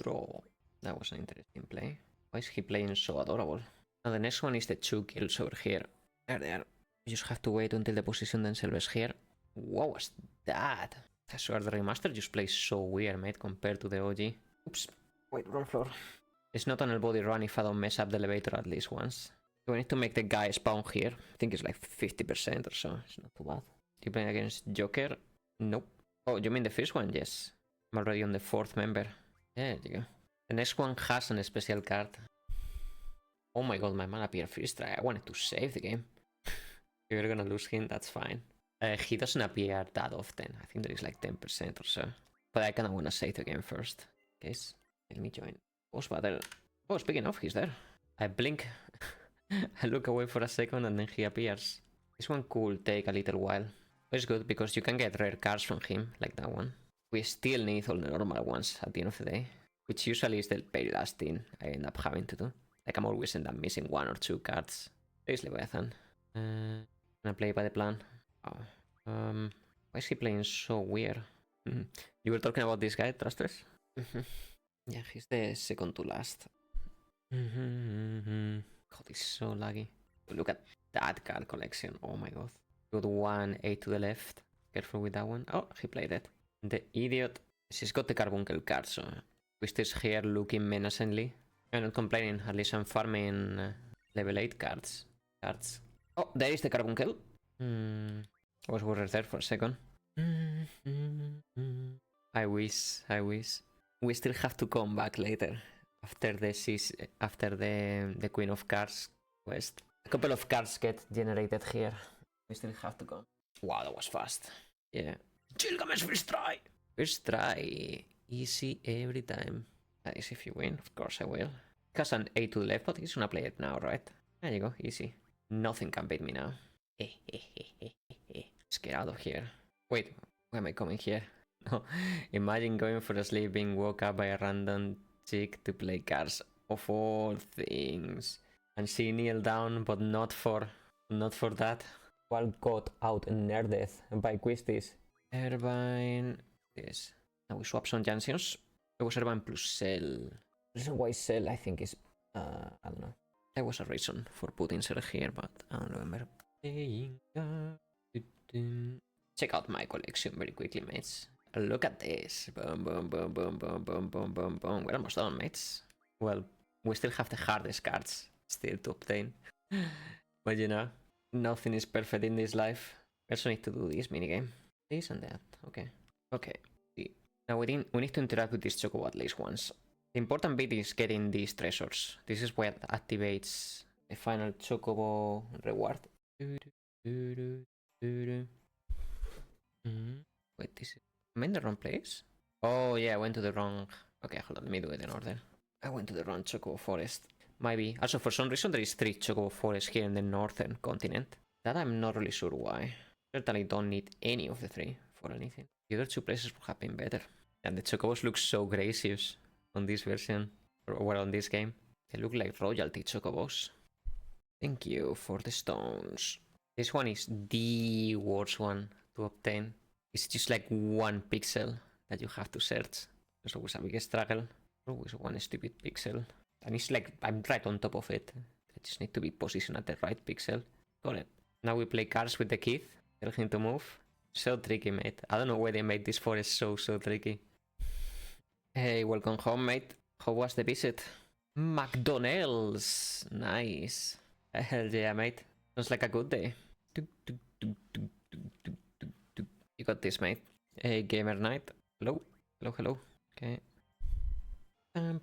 Draw. That was an interesting play. Why is he playing so adorable? Now the next one is the 2 kills over here. There they are. You just have to wait until the position themselves is here. What was that? I swear the remaster just plays so weird, mate, compared to the OG. Oops. Wait, wrong floor. It's not an body run if I don't mess up the elevator at least once. So we need to make the guy spawn here. I think it's like 50% or so. It's not too bad. You playing against Joker? Nope. Oh, you mean the first one? Yes. I'm already on the 4th member. There you go. The next one has an special card. Oh my god, my man appeared first try. I wanted to save the game. If you're gonna lose him, that's fine. He doesn't appear that often. I think there is like 10% or so. But I kinda wanna save the game first. Okay, let me join. Boss battle. Oh, speaking of, he's there. I blink. I look away for a second and then he appears. This one could take a little while. But it's good because you can get rare cards from him, like that one. We still need all the normal ones at the end of the day. Which usually is the very last thing I end up having to do. Like I'm always end up missing 1 or 2 cards. There's Leviathan. Gonna play by the plan. Oh. Why is he playing so weird? You were talking about this guy, Trusters? Yeah, he's the second to last. God, he's so laggy. Look at that card collection. Oh my god. Got 1, 8 to the left. Careful with that one. Oh, he played it. The idiot. She's got the Carbuncle card, so Twister's here looking menacingly. I'm not complaining, at least I'm farming level 8 cards. Oh, there is the Carbuncle. I was worried there for a second. I wish. We still have to come back later. After the Queen of Cards quest. A couple of cards get generated here. We still have to come. Wow, that was fast. Yeah. Gilgamesh first try! First try. Easy every time. That is if you win. Of course I will. Has an 8 to the left, but he's gonna play it now, right? There you go. Easy. Nothing can beat me now. Let's get out of here. Wait, why am I coming here? No. Imagine going for a sleep, being woke up by a random chick to play cards. Of all things. And she kneel down, but not for that. Well, got out nerded by Quistis. Irvine. Yes. Now we swap some Jansios. It was Irvine plus Cell. The reason why Cell I think is I don't know. There was a reason for putting Cell here, but I don't remember. Check out my collection very quickly, mates. Look at this. Boom, boom, boom, boom, boom, boom, boom, boom, boom. We're almost done, mates. Well, we still have the hardest cards still to obtain. But you know, nothing is perfect in this life. We also need to do this minigame. This and that. Okay. Okay. See. Now we need to interact with this Chocobo at least once. The important bit is getting these treasures. This is what activates the final Chocobo reward. Wait, this is... Am I in the wrong place? Oh yeah, I went to the wrong... Okay, hold on, let me do it in order. I went to the wrong Chocobo Forest. Maybe. Also, for some reason there is 3 Chocobo Forests here in the northern continent. That I'm not really sure why. Certainly don't need any of the 3 for anything. The other 2 places would have been better. And the Chocobos look so gracious on this version. Or well, on this game. They look like royalty Chocobos. Thank you for the stones. This one is the worst one to obtain. It's just like 1 pixel that you have to search. There's always a big struggle. Always 1 stupid pixel. And it's like, I'm right on top of it. I just need to be positioned at the right pixel. Got it. Now we play cards with the kid. Tell him to move. So tricky, mate. I don't know why they made this forest so tricky. Hey, welcome home, mate. How was the visit? McDonald's! Nice. Hell yeah, mate. Sounds like a good day. You got this, mate. Hey, gamer night. Hello? Hello, hello. Okay. Give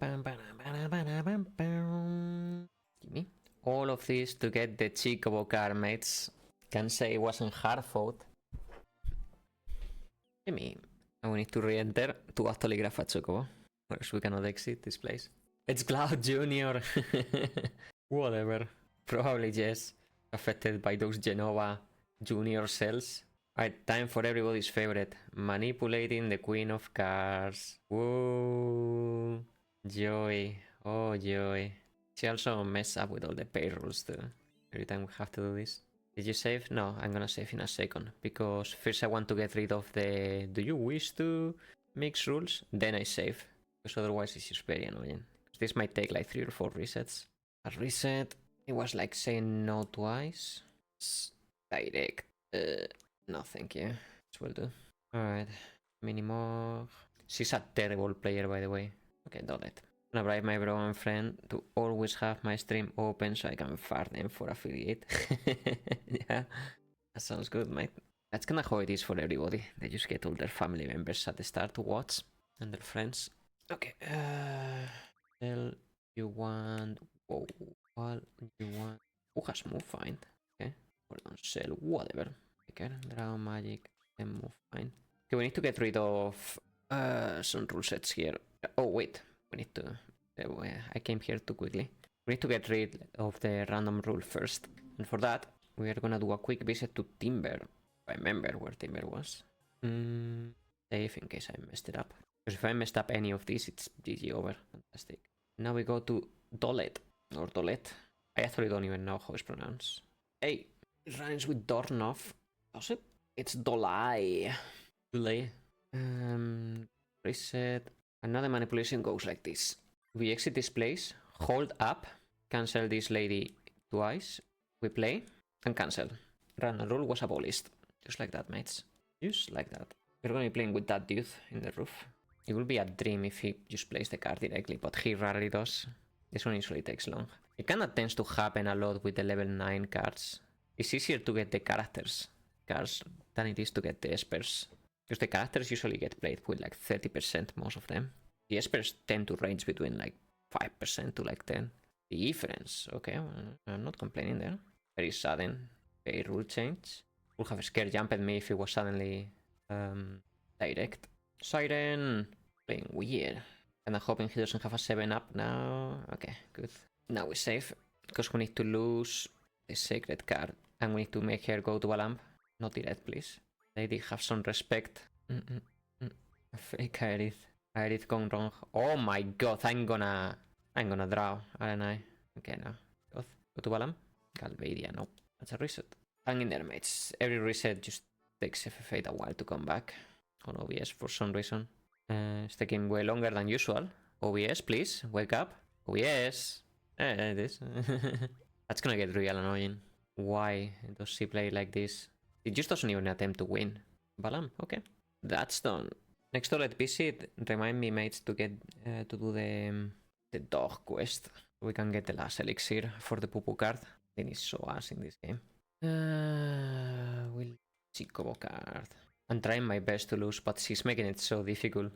me all of this to get the Chocobo card, mates. Can say it wasn't hard fought. Give me. And we need to re-enter to actually graph a Chocobo. Or else we cannot exit this place. It's Cloud Jr. Whatever. Probably yes. Affected by those Genova Junior cells. Alright, time for everybody's favorite. Manipulating the Queen of Cards. Whoa. Joy. Oh, joy. She also messed up with all the payrolls too. Every time we have to do this. Did you save? No, I'm gonna save in a second. Because first I want to get rid of the... Do you wish to mix rules? Then I save. because otherwise it's just very annoying. This might take like 3 or 4 resets. A reset, it was like saying no twice. It's direct. No, thank you. This will do. Alright, Minimog. She's a terrible player, by the way. Okay, Dolet. I'm gonna bribe my bro and friend to always have my stream open so I can fart them for affiliate. Yeah, that sounds good, mate. That's kinda how it is for everybody. They just get all their family members at the start to watch and their friends. Okay, tell you want. Whoa, what you want? Who has move find? Okay, hold on, sell whatever. Okay, draw magic, then move find. Okay, we need to get rid of some rule sets here. Oh wait, we need to. I came here too quickly. We need to get rid of the random rule first, and for that we are gonna do a quick visit to Timber. I remember where Timber was. Save in case I messed it up. Because if I messed up any of these, it's GG over. Fantastic. Now we go to Dolet. Or Dolet. I actually don't even know how it's pronounced. Hey, it rhymes with Dornov. Does it? It's Dolai. Dolai. Reset. Another manipulation goes like this. We exit this place, hold up, cancel this lady twice, we play, and cancel. Random rule was abolished. Just like that, mates. Just like that. We're gonna be playing with that dude in the roof. It will be a dream if he just plays the card directly, but he rarely does. This one usually takes long. It kinda tends to happen a lot with the level 9 cards. It's easier to get the characters cards than it is to get the espers. Because the characters usually get played with like 30% most of them. The espers tend to range between like 5% to like 10. The difference, okay, well, I'm not complaining there. Very sudden, very rule change. Would have scared jump at me if it was suddenly direct. Siren! Playing weird. And I'm hoping he doesn't have a 7-up now. Okay, good. Now we're safe. Because we need to lose the sacred card. And we need to make her go to a lamp. Not direct, please. Lady, have some respect. Fake Aerith gone wrong. Oh my god, I'm gonna draw, aren't I? Okay, now. Go to a lamp. Galvadia, no. That's a reset. Hang in there, mates. Every reset just takes FF8 a while to come back. On OBS for some reason. It's taking way longer than usual. OBS, please, wake up. OBS. It is. That's gonna get real annoying. Why does she play like this? It just doesn't even attempt to win. Balam, okay. That's done. Next Toilet visit, remind me, mates, to get to do the dog quest. We can get the last elixir for the Pupu card. Then it's so ass in this game. Will Chicobo card. I'm trying my best to lose, but she's making it so difficult.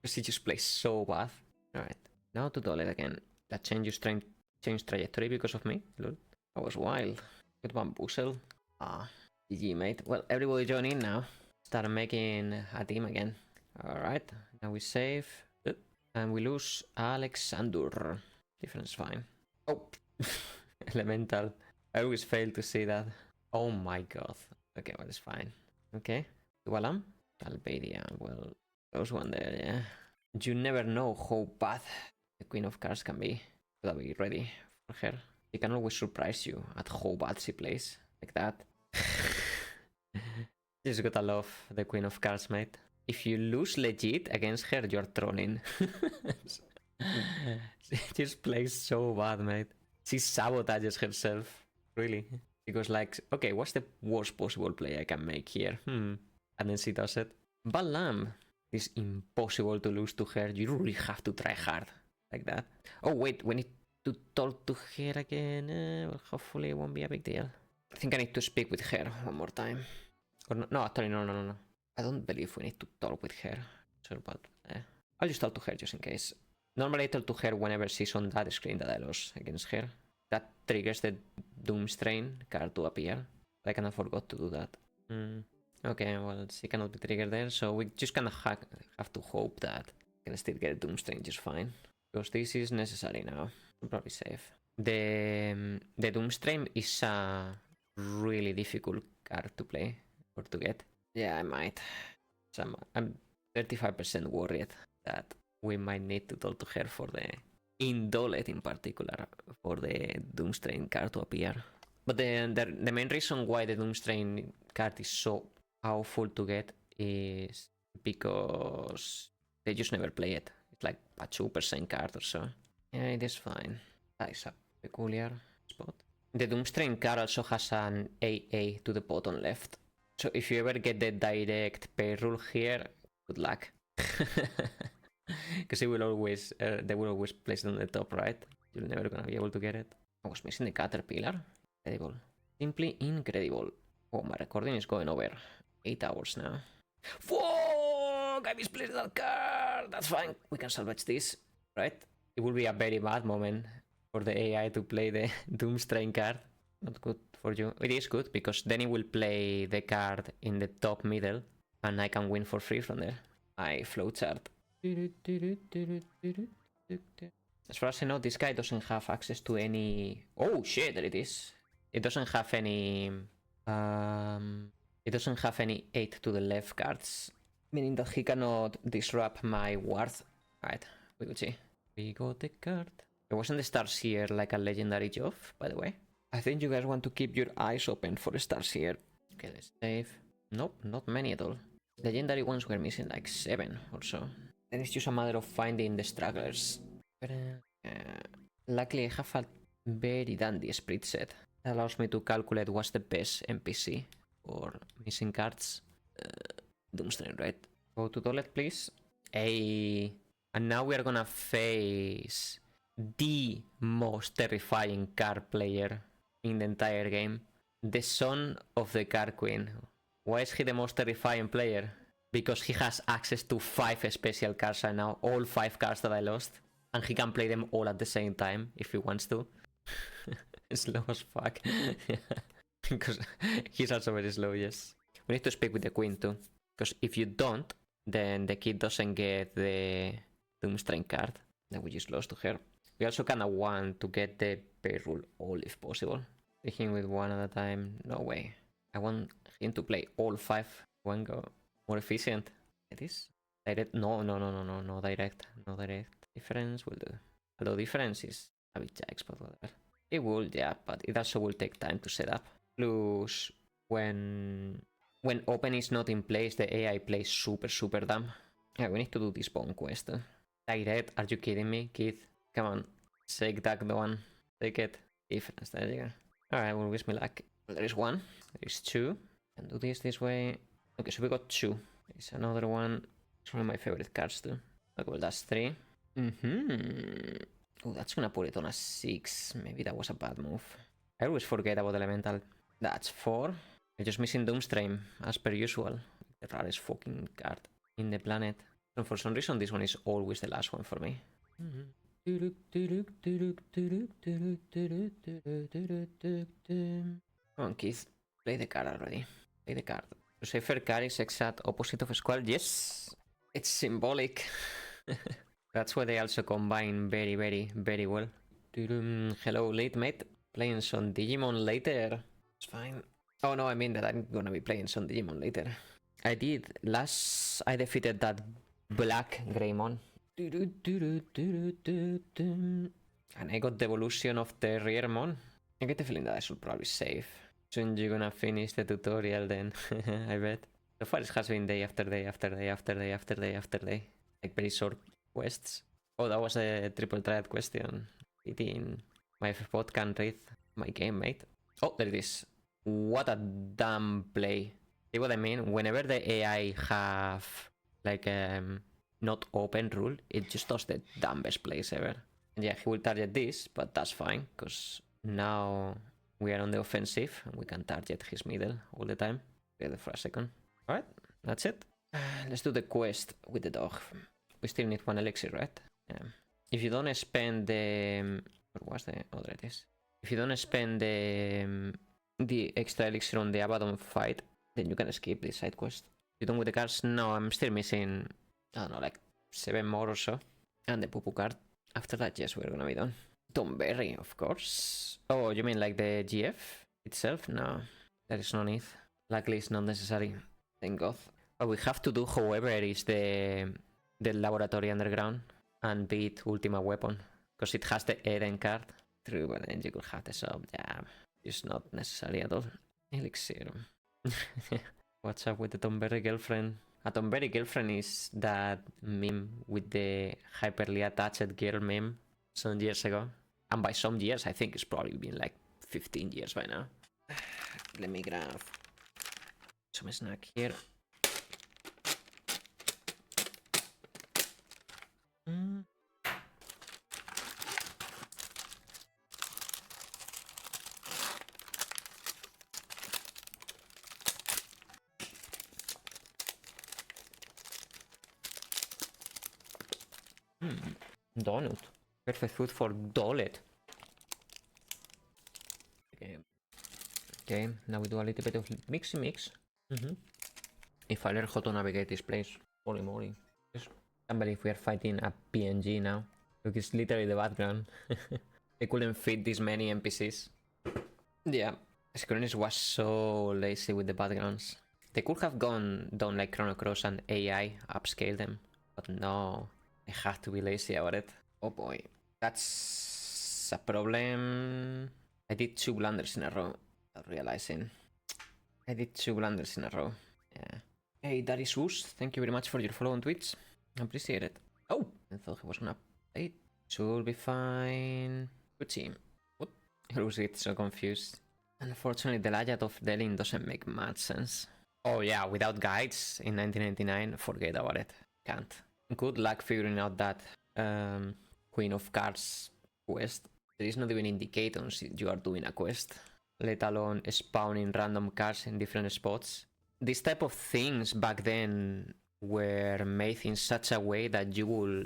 She just plays so bad. Alright, now to Toilet again. That change trajectory because of me. Look, that was wild. Good bamboozle. GG, mate. Well, everybody join in now. Start making a team again. Alright, now we save. And we lose Alexander. Difference fine. Oh, Elemental. I always fail to see that. Oh my god. Okay, well, it's fine. Okay. Dualam? Albedia. Well, close one there, yeah. You never know how bad the Queen of Cards can be. Gotta be ready for her. She can always surprise you at how bad she plays. Like that. Just gotta love the Queen of Cards, mate. If you lose legit against her, you're trolling. She just plays so bad, mate. She sabotages herself, really. She goes like, okay, what's the worst possible play I can make here? And then she does it. Balam. It's impossible to lose to her. You really have to try hard. Like that. Oh, wait, we need to talk to her again. Well, hopefully it won't be a big deal. I think I need to speak with her one more time. Or no, actually, no. I don't believe we need to talk with her. Sure, but I'll just talk to her just in case. Normally I talk to her whenever she's on that screen that I lost against her. That triggers the Doomstrain card to appear. I kinda forgot to do that. Okay, well, she cannot be triggered there, so we just kinda have to hope that we can still get Doomstrain just fine. Because this is necessary now. I'm probably safe. The Doomstrain is a really difficult card to play or to get. Yeah, I might. So I'm 35% worried that we might need to talk to her for the Indolet in particular for the Doomstrain card to appear. But the main reason why the Doomstrain card is so powerful to get is because they just never play it. like a 2% card or so. Yeah, it is fine. That is a peculiar spot. The Doomstrain card also has an AA to the bottom left. So if you ever get the direct pay rule here, good luck. Because they will always place it on the top right. You're never gonna be able to get it. I was missing the Caterpillar. Incredible. Simply incredible. Oh, my recording is going over 8 hours now. Fuck! I misplaced that card! That's fine. We can salvage this, right? It will be a very bad moment for the AI to play the Doomstrain card. Not good for you. It is good because then it will play the card in the top middle and I can win for free from there. My flowchart. As far as I know, this guy doesn't have access to any... Oh shit, there it is. It doesn't have any... It doesn't have any 8 to the left cards. Meaning that he cannot disrupt my worth. Alright, we could see. We got the card. There wasn't the stars here like a legendary job, by the way. I think you guys want to keep your eyes open for the stars here. Okay, let's save. Nope, not many at all. Legendary ones were missing like 7 or so. Then it's just a matter of finding the stragglers. But, luckily I have a very dandy spread set. That allows me to calculate what's the best NPC for missing cards. Doomstrain, right? Go to toilet, please. Hey. And now we are gonna face the most terrifying card player in the entire game. The son of the card queen. Why is he the most terrifying player? Because he has access to 5 special cards right now. All 5 cards that I lost. And he can play them all at the same time if he wants to. Slow as fuck. Because he's also very slow, yes. We need to speak with the queen too. Because if you don't, then the kid doesn't get the Doomstrain card that we just lost to her. We also kinda want to get the payroll all if possible. Speaking with one at a time, no way. I want him to play all 5 one go. More efficient. It is direct. No, direct. No direct. Difference will do. Although difference is a bit jacks, but whatever. It will, yeah, but it also will take time to set up. Plus, when open is not in place, the AI plays super dumb. Yeah, we need to do this bone quest. Direct, are you kidding me, kid? Come on, shake that one. Take it. Difference, there you go. Alright, well, wish me luck. Well, there is 1. There is 2. Can do this way. Okay, so we got 2. There's another one. It's one of my favorite cards too. Okay, well, that's 3. Oh, that's gonna put it on a 6. Maybe that was a bad move. I always forget about Elemental. That's 4. I'm just missing Doomstrain, as per usual. The rarest fucking card in the planet. And for some reason, this one is always the last one for me. Come on, Keith. Play the card already. Play the card. To safer card is exact opposite of Squall. Yes! It's symbolic. That's why they also combine very well. Hello, late mate. Playing some Digimon later. It's fine. Oh no, I mean that I'm gonna be playing some Digimon later. I did. Last I defeated that black Greymon. And I got the evolution of the Rearmon. I get the feeling that I should probably save. Soon you're gonna finish the tutorial then, I bet. So far it has been day after day after day after day after day after day. Like very short quests. Oh, that was a triple triad question. Eating my FFbot can read my game, mate. Oh, there it is. What a damn play. See what I mean? Whenever the AI have like not open rule, it just does the dumbest plays ever. And yeah, he will target this, but that's fine, because now we are on the offensive and we can target his middle all the time. Wait for a second. Alright, that's it. Let's do the quest with the dog. We still need 1 elixir, right? Yeah. If you don't spend the... What was the... Oh, there it is. If you don't spend the extra elixir on the Abaddon fight, then you can skip this side quest. You done with the cards? No, I'm still missing, I don't know, like 7 more or so. And the Poo-Poo card. After that, yes, we're gonna be done. Tomberry, of course. Oh, you mean like the GF itself? No, there is no need. Luckily, it's not necessary. Thank God. What we have to do, however, is the Laboratory Underground and beat Ultima Weapon. Because it has the Eden card. True, but then you could have the sub. Yeah, it's not necessary at all. Elixir. What's up with the Tomberry girlfriend? Atomberry Girlfriend is that meme with the hyperly attached girl meme some years ago. And by some years, I think it's probably been like 15 years by now. Let me grab some snack here. Donut. Perfect food for Dolet. Okay, now we do a little bit of mixy mix. If I learn how to navigate this place, holy moly. Yes. Can't believe we are fighting a PNG now. Look, it's literally the background. They couldn't fit this many NPCs. Yeah, Square Enix was so lazy with the backgrounds. They could have done like Chrono Cross and AI upscale them, but no, I had to be lazy about it. Oh boy, that's a problem. I did 2 blunders in a row without realizing. I did 2 blunders in a row. Yeah. Hey, Darius Woos, thank you very much for your follow on Twitch. Appreciate it. Oh, I thought he was gonna play it. Should be fine. Good team. What? I was so confused. Unfortunately, the layout of Delin doesn't make much sense. Oh yeah, without guides in 1999, forget about it. Can't. Good luck figuring out that Queen of Cards quest. There is not even indicators you are doing a quest, let alone spawning random cards in different spots. These type of things back then were made in such a way that you will,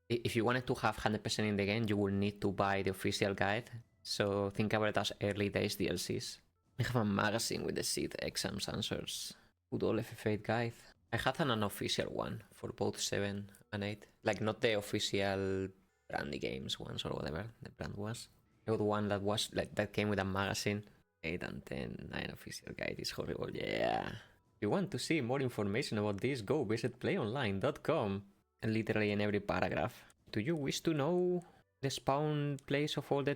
if you wanted to have 100% in the game, you will need to buy the official guide. So think about it as early days DLCs. I have a magazine with the seed exams answers. Good old FF8 guide. I had an unofficial one for both 7 and 8. Like not the official Brandy Games ones or whatever the brand was. I got one that was like that came with a magazine. 8 and 10, 9 official guide is horrible. Yeah. If you want to see more information about this, go visit playonline.com. And literally in every paragraph. Do you wish to know the spawn place of all the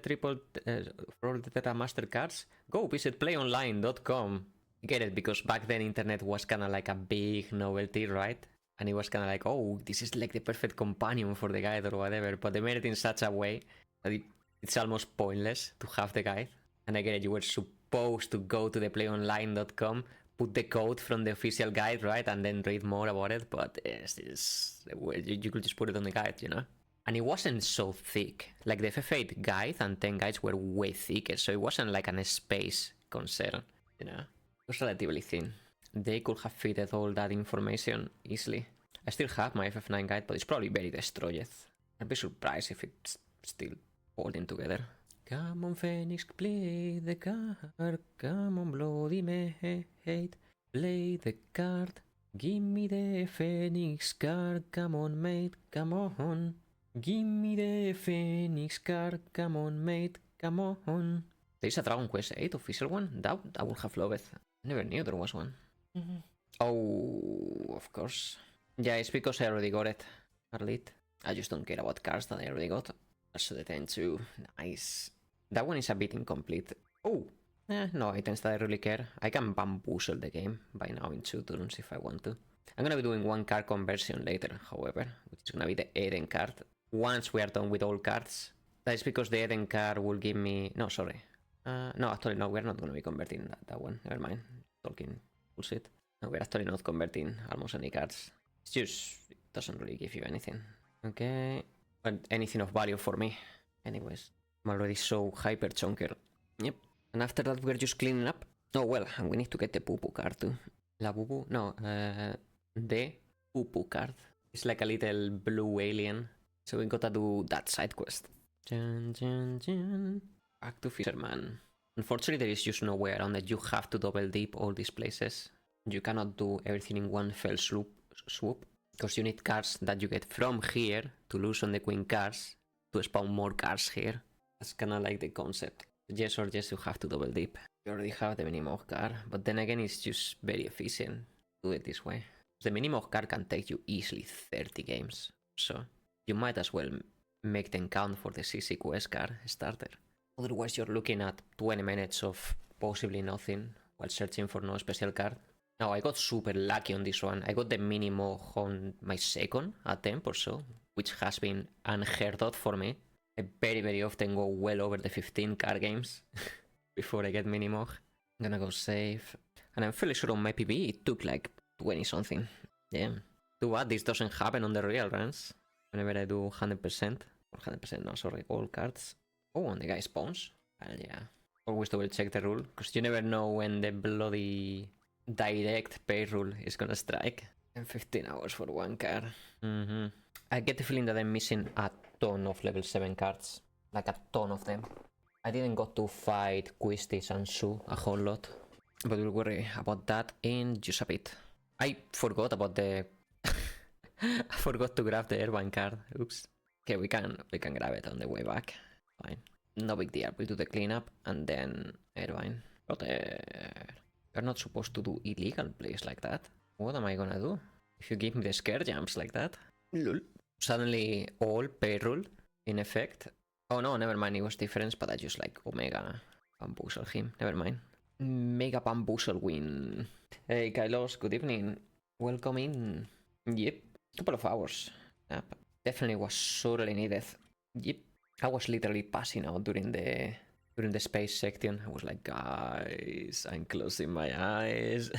for all the Tetra Master cards? Go visit playonline.com. Get it, because back then internet was kind of like a big novelty, right? And it was kind of like, oh, this is like the perfect companion for the guide or whatever. But they made it in such a way that it's almost pointless to have the guide. And I get it, you were supposed to go to the playonline.com, put the code from the official guide, right? And then read more about it. But you could just put it on the guide, you know? And it wasn't so thick. Like the FF8 guide and 10 guides were way thicker. So it wasn't like a space concern, you know? It was relatively thin. They could have fitted all that information easily. I still have my FF9 guide, but it's probably very destroyed. I'd be surprised if it's still holding together. Come on, Phoenix, play the card. Come on, bloody mate, play the card. Give me the Phoenix card. Come on, mate, come on. Give me the Phoenix card. Come on, mate, come on. There's a Dragon Quest 8 official one? That I would have loved it. I never knew there was one. Oh, of course. Yeah, it's because I already got it. Arlit. I just don't care about cards that I already got. Also the 10-2. Nice. That one is a bit incomplete. Oh! No items that I really care. I can bamboozle the game by now in 2 turns if I want to. I'm gonna be doing 1 card conversion later, however, which is gonna be the Eden card. Once we are done with all cards. That is because the Eden card will give me... No, sorry. No, actually, no, we're not gonna be converting that one. Never mind. Talking bullshit. No, we're actually not converting almost any cards. It's just... It doesn't really give you anything. Okay. But anything of value for me. Anyways. I'm already so hyper chunker. Yep. And after that we're just cleaning up. Oh well, and we need to get the poo-poo card too. La poo-poo? No, the poo-poo card. It's like a little blue alien. So we gotta do that side quest. Back to Fisherman. Unfortunately there is just no way around it. You have to double dip all these places. You cannot do everything in one fell swoop. Because you need cards that you get from here to lose on the queen cards to spawn more cards here. That's kinda like the concept. Yes or yes, you have to double dip. You already have the Minimog card, but then again it's just very efficient to do it this way. The Minimog card can take you easily 30 games, so you might as well make them count for the CC quest card starter. Otherwise you're looking at 20 minutes of possibly nothing while searching for no special card. No, I got super lucky on this one. I got the minimum on my second attempt or so, which has been unheard of for me. I very often go well over the 15 card games before I get minimum. I'm gonna go save. And I'm fairly sure on my PB it took like 20 something. Yeah. Too bad this doesn't happen on the real runs. Whenever I do 100%. Or 100%, no, sorry, all cards. Oh, and the guy spawns. Well, yeah. Always double check the rule, because you never know when the bloody direct pay rule is gonna strike. And 15 hours for one card. I get the feeling that I'm missing a ton of level 7 cards. Like a ton of them. I didn't got to fight Quistis and Sue a whole lot. But we'll worry about that in just a bit. I forgot about the... I forgot to grab the Airvine card. Oops. Okay, we can grab it on the way back. Fine. No big deal. We'll do the cleanup and then Airvine. But you're not supposed to do illegal plays like that. What am I gonna do if you give me the scare jumps like that? Lol. Suddenly all payroll in effect. Oh no, never mind. It was different, but I just like Omega bamboozle him. Never mind. Mega bamboozle win. Hey Kylos, good evening. Welcome in. Yep, couple of hours. Yep. Definitely was sorely needed. Yep, I was literally passing out during the space section. I was like, guys, I'm closing my eyes.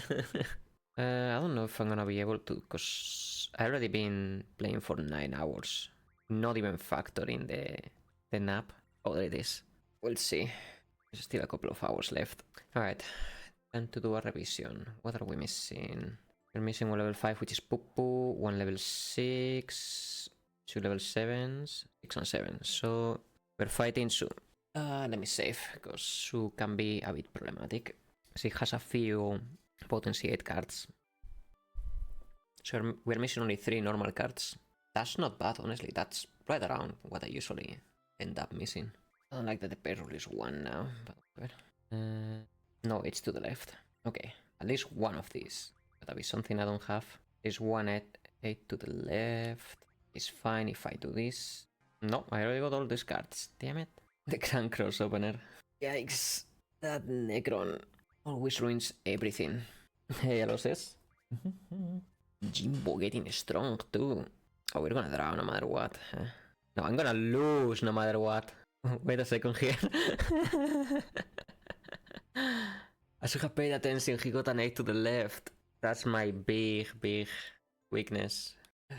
I don't know if I'm gonna be able to, because I already been playing for 9 hours. Not even factoring the nap. Oh, there it is. We'll see. There's still a couple of hours left. Alright, time to do a revision. What are we missing? We're missing one level 5, which is Pupu, one level 6, 2 level 7s, 6 and 7. So we're fighting Sue. Let me save, because Sue can be a bit problematic. She has a few potency 8 cards. So we're missing only 3 normal cards. That's not bad, honestly. That's right around what I usually end up missing. I don't like that the payroll is 1 now, but whatever. No, it's to the left. Okay, at least one of these. That'll be something I don't have. There's 1 8 to the left. It's fine if I do this. No, I already got all these cards. Damn it. The Grand Cross opener. Yikes. That Necron always ruins everything. Hey, hello, sis. Jimbo getting strong too. Oh, we're gonna draw no matter what. Huh? No, I'm gonna lose no matter what. Wait a second here. I should have paid attention. He got an 8 to the left. That's my big weakness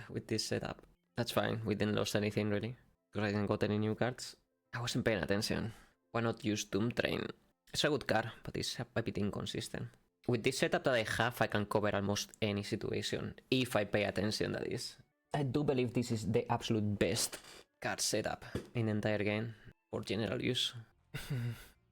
with this setup. That's fine. We didn't lose anything really, because I didn't got any new cards. I wasn't paying attention. Why not use Doom Train? It's a good card, but it's a bit inconsistent. With this setup that I have, I can cover almost any situation, if I pay attention, that is. I do believe this is the absolute best card setup in the entire game for general use.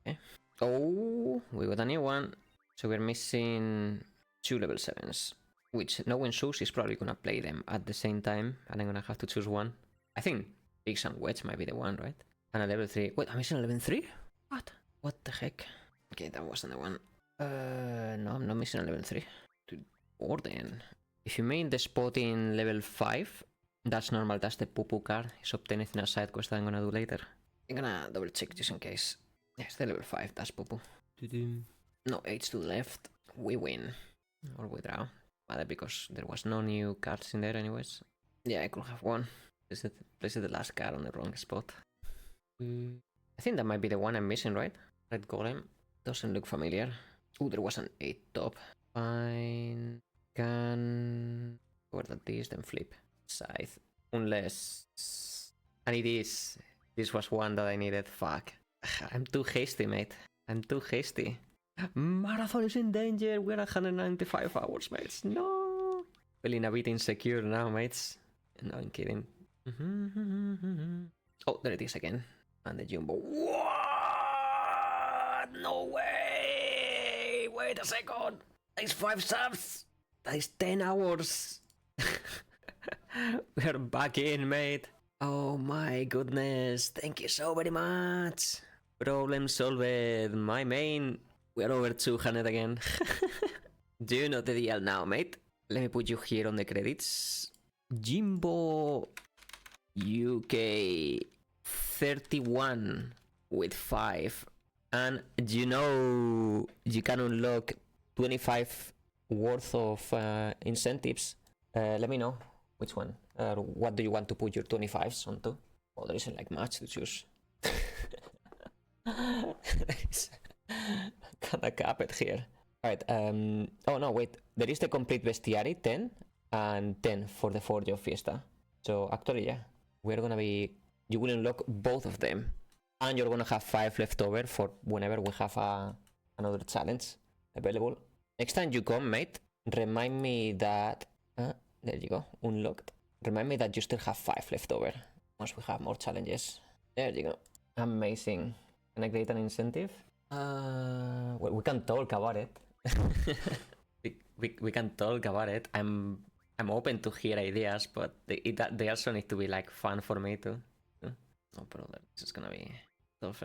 Okay. Oh, we got a new one. So we're missing 2 level 7s, which knowing Zeus is probably gonna play them at the same time, and I'm gonna have to choose one. I think Biggs and Wedge might be the one, right? And a level 3. Wait, I'm missing a level 3? What? What the heck? Okay, that wasn't the one. No, I'm not missing a level 3. Or then, if you main the spot in level 5, that's normal, that's the Pupu card. It's obtained in a side quest that I'm gonna do later. I'm gonna double check just in case. Yeah, it's the level 5, that's Pupu. No, 8 to the left. We win. Or we draw. But because there was no new cards in there anyways. Yeah, I could have won. Placed the last card on the wrong spot. I think that might be the one I'm missing, right? Red Golem. Doesn't look familiar. Oh, there was an 8 top. Fine. Can over that this, then flip. Scythe. Unless... And it is. This was one that I needed. Fuck. I'm too hasty, mate. I'm too hasty. Marathon is in danger. We're at 195 hours, mates. No. Feeling a bit insecure now, mates. No, I'm kidding. Oh, there it is again. And the Jumbo. What? No way! Wait a second. That is 5 subs. That is 10 hours. We're back in, mate. Oh my goodness. Thank you so very much. Problem solved. My main. We're over 200 again. Do you know the deal now, mate? Let me put you here on the credits. Jimbo UK 31 with 5. And you know you can unlock 25 worth of incentives. Let me know which one. What do you want to put your 25s onto? Oh, there isn't like much to choose. Kinda cap it here. Alright, oh no, wait. There is the complete bestiary, 10, and 10 for the Forge of Fiesta. So actually, yeah, we're gonna be... You will unlock both of them. And you're gonna have 5 left over for whenever we have another challenge available. Next time you come, mate, remind me that... there you go, unlocked. Remind me that you still have 5 left over once we have more challenges. There you go. Amazing. Can I create an incentive? Well, we can talk about it. we can talk about it. I'm open to hear ideas, but they also need to be like fun for me too. No problem. This is gonna be tough.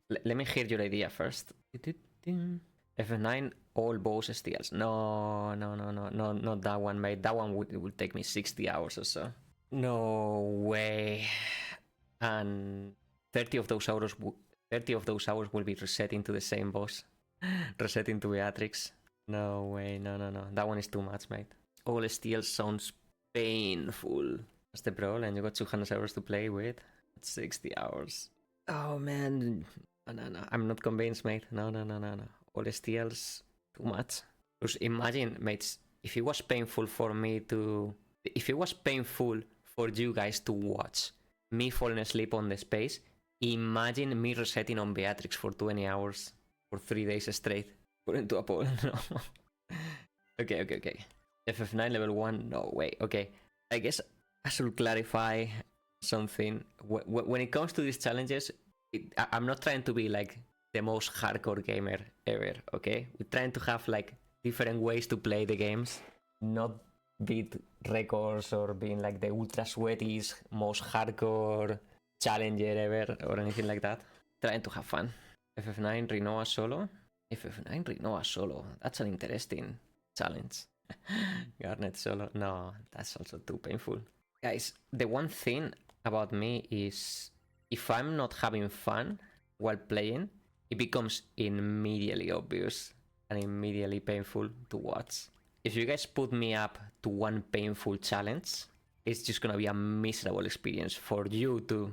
Let me hear your idea first. F9 all boss steals. No, not that one, mate. That one would take me 60 hours or so. No way. And 30 of those hours will be reset into the same boss. Reset into Beatrix. No way, no. That one is too much, mate. All steals sounds painful. That's the problem. You got 200 hours to play with. That's 60 hours. Oh man. No. I'm not convinced, mate. No. All steals, too much. Because imagine, mates, if it was painful for me to... If it was painful for you guys to watch me falling asleep on the space, imagine me resetting on Beatrix for 20 hours for 3 days straight. Put into a poll. No. Okay. FF9 level 1, no way. Okay, I guess I should clarify something. When it comes to these challenges, I'm not trying to be like the most hardcore gamer ever, okay? We're trying to have like different ways to play the games, not beat records or being like the ultra sweaty, most hardcore challenger ever or anything like that. Trying to have fun. FF9 Rinoa solo. FF9 Rinoa solo. That's an interesting challenge. Garnet solo. No, that's also too painful. Guys, the one thing about me is if I'm not having fun while playing, it becomes immediately obvious and immediately painful to watch. If you guys put me up to one painful challenge, it's just gonna be a miserable experience for you too.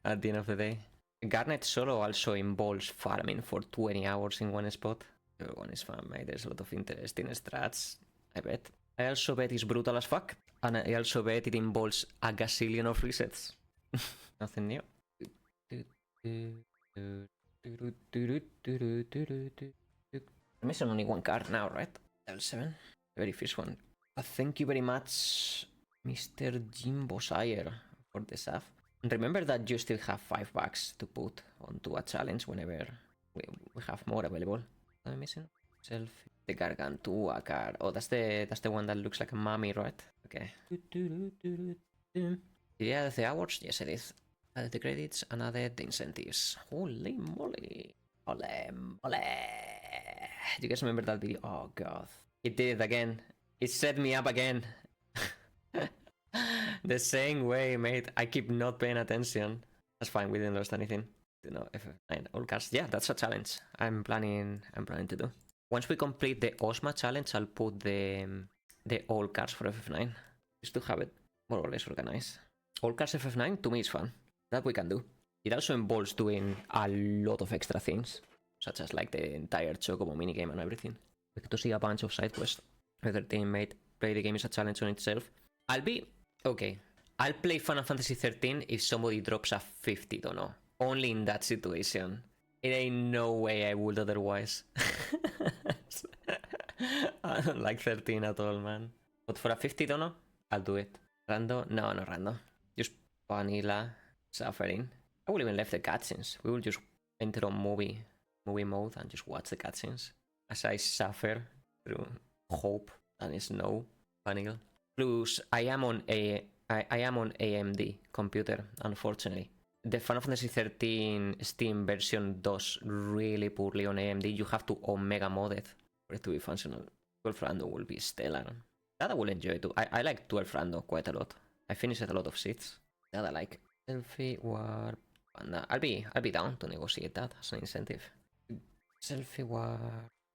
At the end of the day. Garnet solo also involves farming for 20 hours in one spot. Everyone is fun, mate. There's a lot of interesting strats, I bet. I also bet it's brutal as fuck. And I also bet it involves a gazillion of resets. Nothing new. I'm missing only one card now, right? L7. Very first one. Thank you very much, Mr. Jimbo Sire, for the sub. Remember that you still have $5 to put onto a challenge whenever we have more available. What am I missing? Selfie. The Gargantua card. Oh, that's the one that looks like a mummy, right? Okay. Yeah, the hours? Yes, it is. Added the credits and added the incentives. Holy moly. Ole mole. You guys remember that video? Oh god. It did it again. It set me up again. The same way, mate. I keep not paying attention. That's fine, we didn't lose anything. You know, F9 all cards. Yeah, that's a challenge I'm planning to do. Once we complete the Osma challenge, I'll put the all cards for FF9. Just to have it more or less organized. All cards FF9 to me is fun. That we can do. It also involves doing a lot of extra things, such as like the entire Chocobo minigame and everything. We get to see a bunch of side quests. Other teammate, play the game is a challenge on itself. Okay, I'll play Final Fantasy 13 if somebody drops a 50 dono. Only in that situation. It ain't no way I would otherwise. I don't like 13 at all, man. But for a 50 dono, I'll do it. Rando? No, not rando. Just vanilla suffering. I will even left the cutscenes. We will just enter on movie mode and just watch the cutscenes as I suffer through hope and snow vanilla. Plus, I am on AMD computer, unfortunately. The Final Fantasy 13 Steam version does really poorly on AMD. You have to Omega mod it for it to be functional. 12 Rando will be stellar. That I will enjoy too. I like 12 Rando quite a lot. I finished a lot of seats. That I like. Selfie, warp, panda. I'll be down to negotiate that as an incentive. Selfie, warp,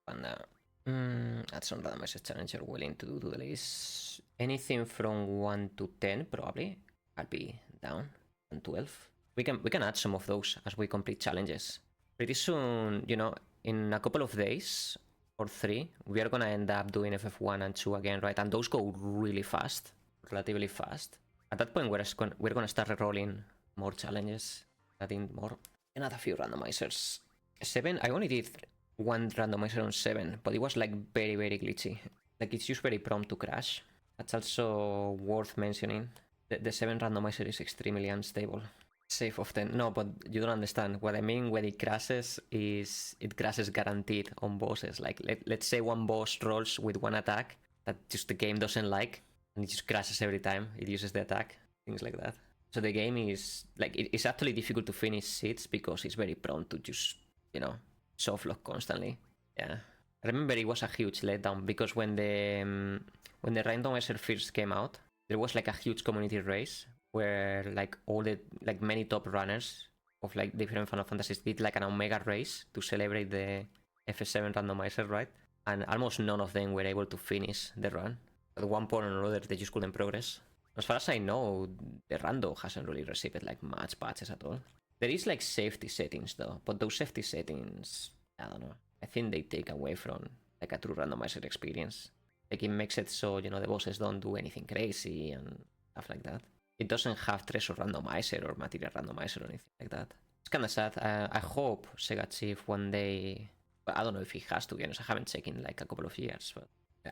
panda. Add some randomized challenge you're willing to do to the list. Anything from 1 to 10, probably. I'll be down. And 12. We can add some of those as we complete challenges. Pretty soon, you know, in a couple of days or 3, we are gonna end up doing FF1 and 2 again, right? And those go really fast, relatively fast. At that point, we're gonna start rolling more challenges, adding more, and add a few randomizers. 7, I only did one randomizer on 7, but it was like very, very glitchy. Like it's just very prone to crash. That's also worth mentioning. The 7 randomizer is extremely unstable. Save of 10. No, but you don't understand. What I mean when it crashes is it crashes guaranteed on bosses. Like let's say one boss rolls with one attack that just the game doesn't like, and it just crashes every time it uses the attack. Things like that. So the game is like it's actually difficult to finish seeds because it's very prone to just, you know, softlock constantly. Yeah. I remember it was a huge letdown because when the randomizer first came out, there was like a huge community race where like all the like many top runners of like different Final Fantasies did like an Omega race to celebrate the FF7 randomizer, right? And almost none of them were able to finish the run. At one point or another, they just couldn't progress. As far as I know, the rando hasn't really received like much patches at all. There is like safety settings though, but those safety settings, I don't know. I think they take away from like a true randomizer experience. Like it makes it so, you know, the bosses don't do anything crazy and stuff like that. It doesn't have treasure randomizer or material randomizer or anything like that. It's kind of sad. I hope Sega Chief one day... Well, I don't know if he has, to be honest. I haven't checked in like a couple of years, but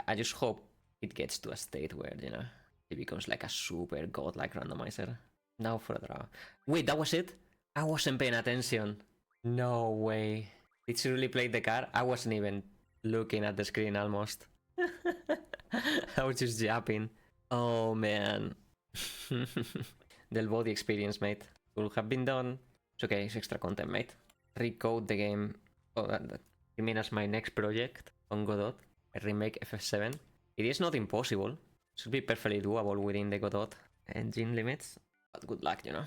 I just hope it gets to a state where, you know, it becomes like a super godlike randomizer. Now for a draw. Wait, that was it? I wasn't paying attention. No way. Did she really play the card? I wasn't even looking at the screen almost. I was just yapping. Oh man. Del body experience, mate. Will have been done. It's okay, it's extra content, mate. Recode the game. Oh, that I mean as my next project on Godot. A remake FF7. It is not impossible. It should be perfectly doable within the Godot engine limits. But good luck, you know.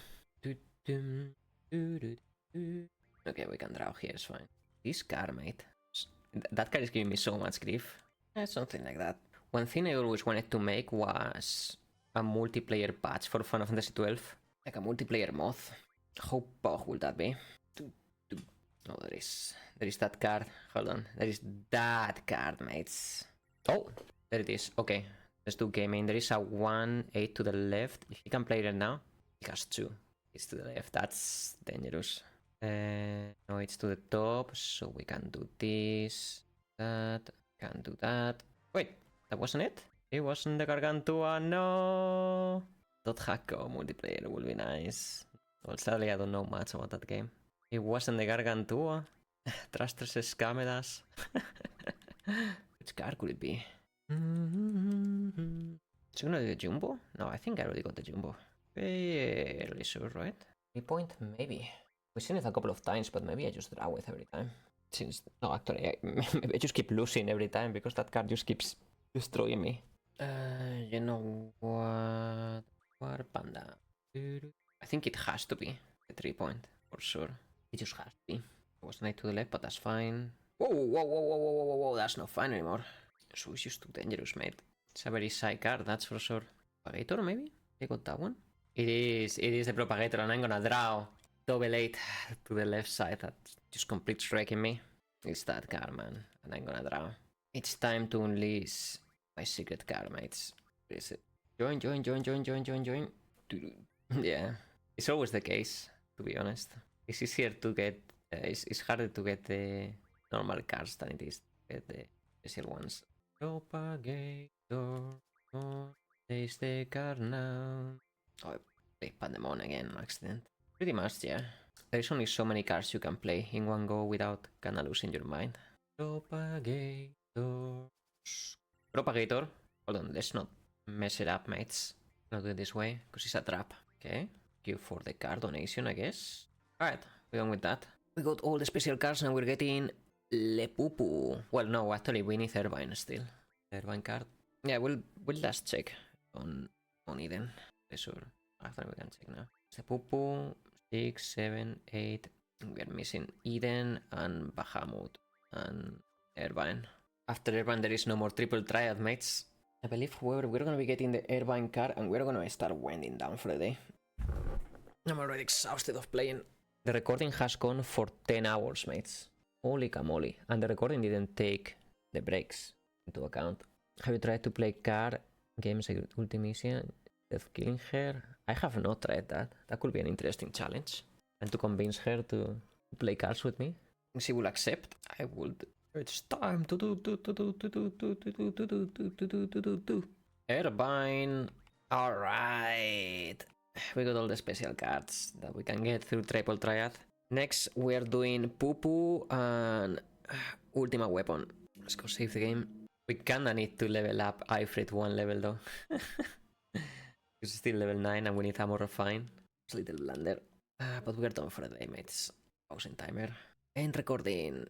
Okay, we can draw here, it's fine. This card, mate. That card is giving me so much grief. Something like that. One thing I always wanted to make was a multiplayer patch for Final Fantasy XII. Like a multiplayer mod. How bug will that be? Oh, there is that card. Hold on. There is that card, mates. Oh, there it is. Okay, let's do gaming. There is a 1-8 to the left. If you can play it now, it has 2. It's to the left. That's dangerous. No, it's to the top, so we can do this, that, can do that. Wait, that wasn't it? It wasn't the Gargantua, no! .hacko multiplayer will be nice. Well, sadly I don't know much about that game. It wasn't the Gargantua. Trusters scammed us. Which card could it be? Is it gonna do the Jumbo? No, I think I already got the Jumbo. Fairly sure, right? 3 point? Maybe. We've seen it a couple of times, but maybe I just draw with every time. Since, no, actually, maybe I just keep losing every time because that card just keeps destroying me. You know what? War Panda. I think it has to be a 3 point, for sure. It just has to be. It was 9 to the left, but that's fine. Whoa, whoa, whoa, whoa, whoa, whoa, whoa, that's not fine anymore. So it's just too dangerous, mate. It's a very shy card, that's for sure. Propagator, maybe? I got that one? It is the Propagator, and I'm gonna draw. Double 8 to the left side, that just completes wrecking me. It's that card, man, and I'm gonna draw. It's time to unleash my secret card, mates. Where is it? Join. Yeah, it's always the case, to be honest. It's easier to get, it's harder to get the normal cards than it is to get the special ones. Propagator, place the card now. Oh, I played Pandemon again on accident. Pretty much, yeah. There's only so many cards you can play in one go without kinda losing your mind. Propagator. Propagator. Hold on, let's not mess it up, mates. Not do it this way, because it's a trap. Okay. Queue for the card donation, I guess. Alright, we're done with that. We got all the special cards and we're getting Le Pupu. Well, no, actually we need Irvine still. Irvine card. Yeah, we'll just check on Eden. Sure. After we can check now. Le Pupu. 6, 7, 8. We are missing Eden and Bahamut and Irvine. After Airbind, there is no more triple triad, mates. I believe, however, we're gonna be getting the Airbind card and we're gonna start winding down for the day. I'm already exhausted of playing. The recording has gone for 10 hours, mates. Holy camoli. And the recording didn't take the breaks into account. Have you tried to play card games like Ultimisia instead of killing her? I have not tried that. That could be an interesting challenge. And to convince her to play cards with me. If she will accept, I would. It's time to do. Airbind. Alright. We got all the special cards that we can get through Triple Triad. Next, we're doing Poo Poo and Ultima Weapon. Let's go save the game. We kinda need to level up Ifrit 1 level though. It's still level 9 and we need a more refine. It's a little blunder. But we're done for the day, mates. Pausing timer. And recording.